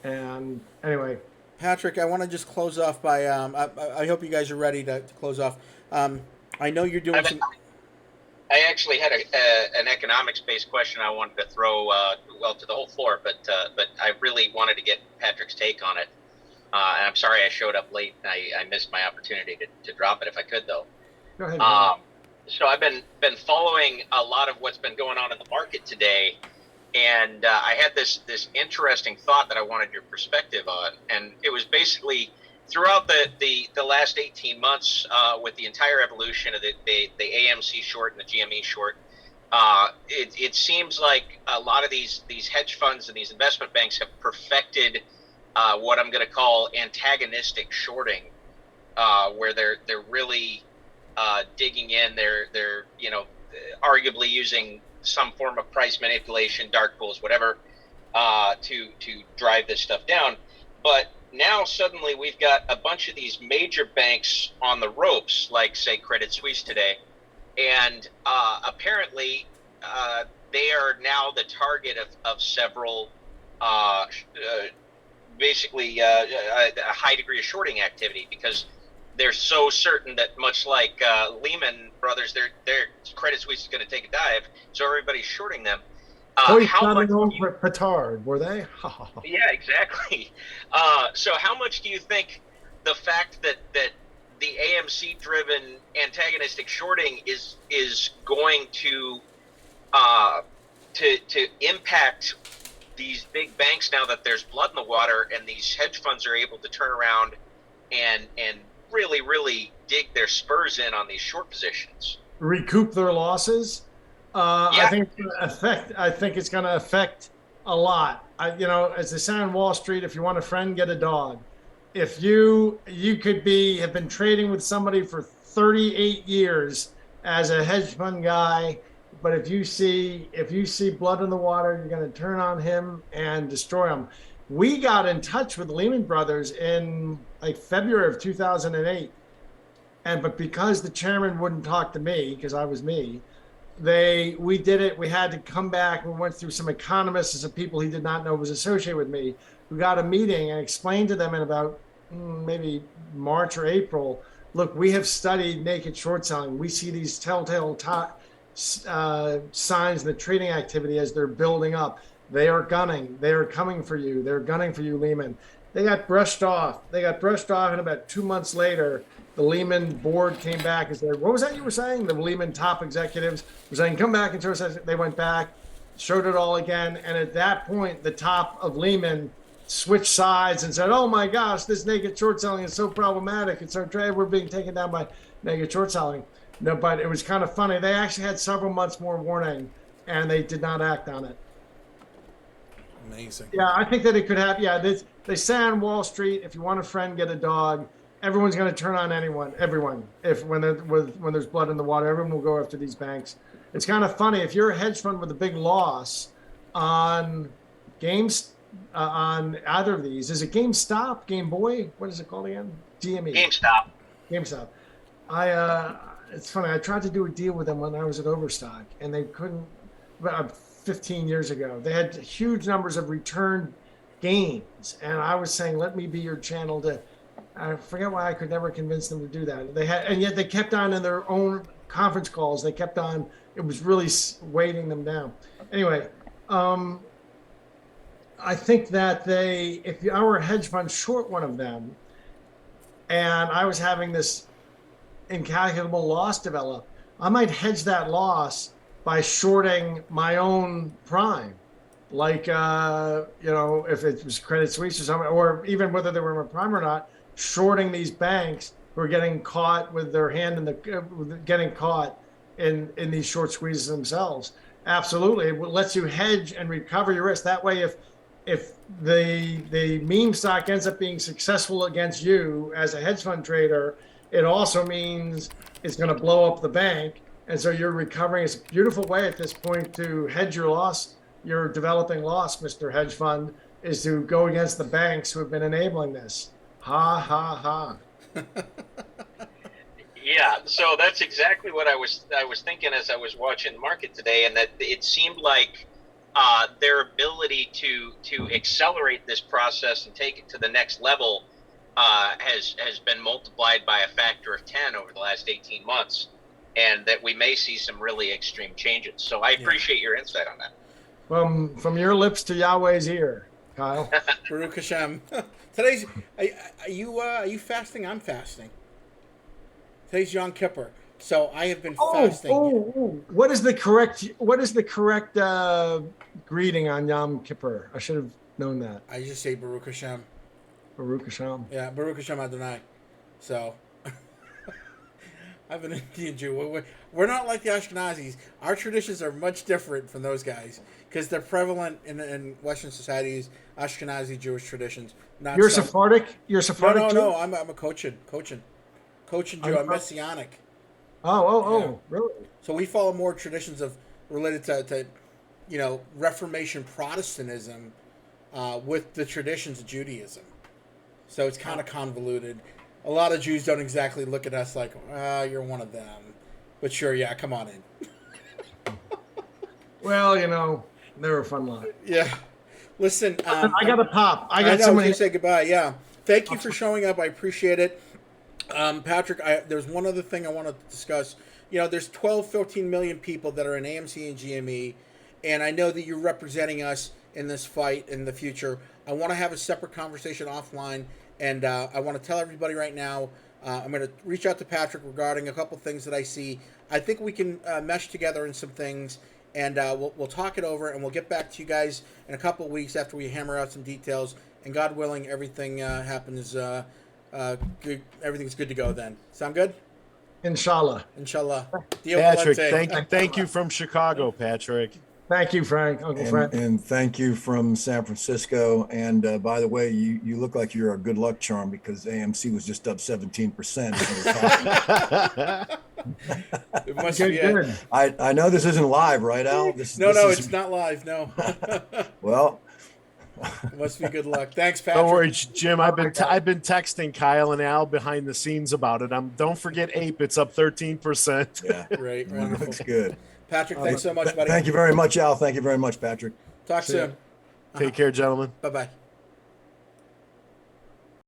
And anyway. Patrick, I want to just close off by, I hope you guys are ready to close off. I know you're doing some... I actually had an economics-based question I wanted to throw, to the whole floor, but I really wanted to get Patrick's take on it. And I'm sorry I showed up late. I missed my opportunity to drop it if I could, though. Go ahead. So I've been following a lot of what's been going on in the market today. And I had this interesting thought that I wanted your perspective on, and it was basically throughout the last 18 months with the entire evolution of the AMC short and the GME short. It seems like a lot of these hedge funds and these investment banks have perfected what I'm going to call antagonistic shorting, where they're really digging in. They're arguably using some form of price manipulation, dark pools, whatever, to drive this stuff down. But now suddenly we've got a bunch of these major banks on the ropes, like say Credit Suisse today, and apparently they are now the target of several basically a high degree of shorting activity, because they're so certain that, much like Lehman Brothers, their Credit Suisse is going to take a dive, so everybody's shorting them. How much over petard were they? Yeah, exactly. So how much do you think the fact that the AMC-driven antagonistic shorting is going to impact these big banks now that there's blood in the water, and these hedge funds are able to turn around and really dig their spurs in on these short positions, recoup their losses? I think it's going to affect a lot. As they say on Wall Street, if you want a friend, get a dog. If you could have been trading with somebody for 38 years as a hedge fund guy, but if you see blood in the water, you're going to turn on him and destroy him. We got in touch with Lehman Brothers in like February of 2008, but because the chairman wouldn't talk to me, because I was me, we did it. We had to come back. We went through some economists and some people he did not know was associated with me. We got a meeting and explained to them in about maybe March or April. Look, we have studied naked short selling. We see these telltale signs in the trading activity as they're building up. They are gunning. They are coming for you. They're gunning for you, Lehman. They got brushed off. And about 2 months later, the Lehman board came back and said, what was that you were saying? The Lehman top executives were saying, come back and show us. They went back, showed it all again. And at that point, the top of Lehman switched sides and said, oh my gosh, this naked short selling is so problematic. It's so we're being taken down by naked short selling. No, but it was kind of funny. They actually had several months more warning and they did not act on it. Amazing. Yeah, I think that it could happen. Yeah, they say on Wall Street, if you want a friend, get a dog. Everyone's going to turn on everyone. When there's blood in the water, everyone will go after these banks. It's kind of funny. If you're a hedge fund with a big loss on on either of these, is it GameStop, Game Boy? What is it called again? GME. GameStop. It's funny. I tried to do a deal with them when I was at Overstock, and they couldn't. 15 years ago, they had huge numbers of return gains, and I was saying, let me be your channel to. I forget why I could never convince them to do that. And yet they kept on in their own conference calls. They kept on. It was really weighting them down. Anyway, I think that if I were a hedge fund short one of them, and I was having this incalculable loss develop, I might hedge that loss by shorting my own prime. Like, if it was Credit Suisse or something, or even whether they were in a prime or not, shorting these banks who are getting caught with their hand in these short squeezes themselves. Absolutely. It lets you hedge and recover your risk. That way, if the meme stock ends up being successful against you as a hedge fund trader, it also means it's going to blow up the bank. And so you're recovering. It's a beautiful way at this point to hedge your loss, your developing loss, Mr. Hedge Fund, is to go against the banks who have been enabling this. Ha, ha, ha. Yeah, so that's exactly what I was thinking as I was watching the market today, and that it seemed like their ability to accelerate this process and take it to the next level has been multiplied by a factor of 10 over the last 18 months, and that we may see some really extreme changes. So I appreciate your insight on that. From your lips to Yahweh's ear, Kyle. Baruch Hashem. Today's are you fasting? I'm fasting. Today's Yom Kippur, so I have been fasting. What is the correct greeting on Yom Kippur? I should have known that. I just say Baruch Hashem. Baruch Hashem. Yeah, Baruch Hashem Adonai. So I'm an Indian Jew. We're not like the Ashkenazis. Our traditions are much different from those guys because they're prevalent in Western societies. Ashkenazi Jewish traditions. You're Sephardic. You're Sephardic. No. I'm a Cochin Jew. I'm Messianic. Oh, really? So we follow more traditions related to Reformation Protestantism with the traditions of Judaism. So it's kind of convoluted. A lot of Jews don't exactly look at us like, you're one of them. But sure, yeah, come on in. Well, they were a fun lot. Yeah. Listen. I got to pop. I know, somebody to say goodbye. Yeah. Thank you for showing up. I appreciate it. Patrick, there's one other thing I want to discuss. There's 12, 15 million people that are in AMC and GME, and I know that you're representing us in this fight in the future. I want to have a separate conversation offline, and I want to tell everybody right now, I'm going to reach out to Patrick regarding a couple things that I see. I think we can mesh together in some things, and we'll talk it over, and we'll get back to you guys in a couple of weeks after we hammer out some details, and God willing, everything happens good. Everything's good to go then. Sound good? Inshallah. Patrick, thank you from Chicago, Patrick. Thank you, Frank. Uncle Frank. And thank you from San Francisco. And by the way, you look like you're a good luck charm because AMC was just up 17%. It must be good. I know this isn't live, right, Al? No, it's not live. No. Well, Must be good luck. Thanks, Patrick. Don't worry, Jim. I've been texting Kyle and Al behind the scenes about it. Don't forget Ape. It's up 13%. Yeah, Right. it Wonderful. looks good. Patrick, thanks so much, buddy. Thank you very much, Al. Thank you very much, Patrick. Talk soon. Take care, gentlemen. Bye-bye.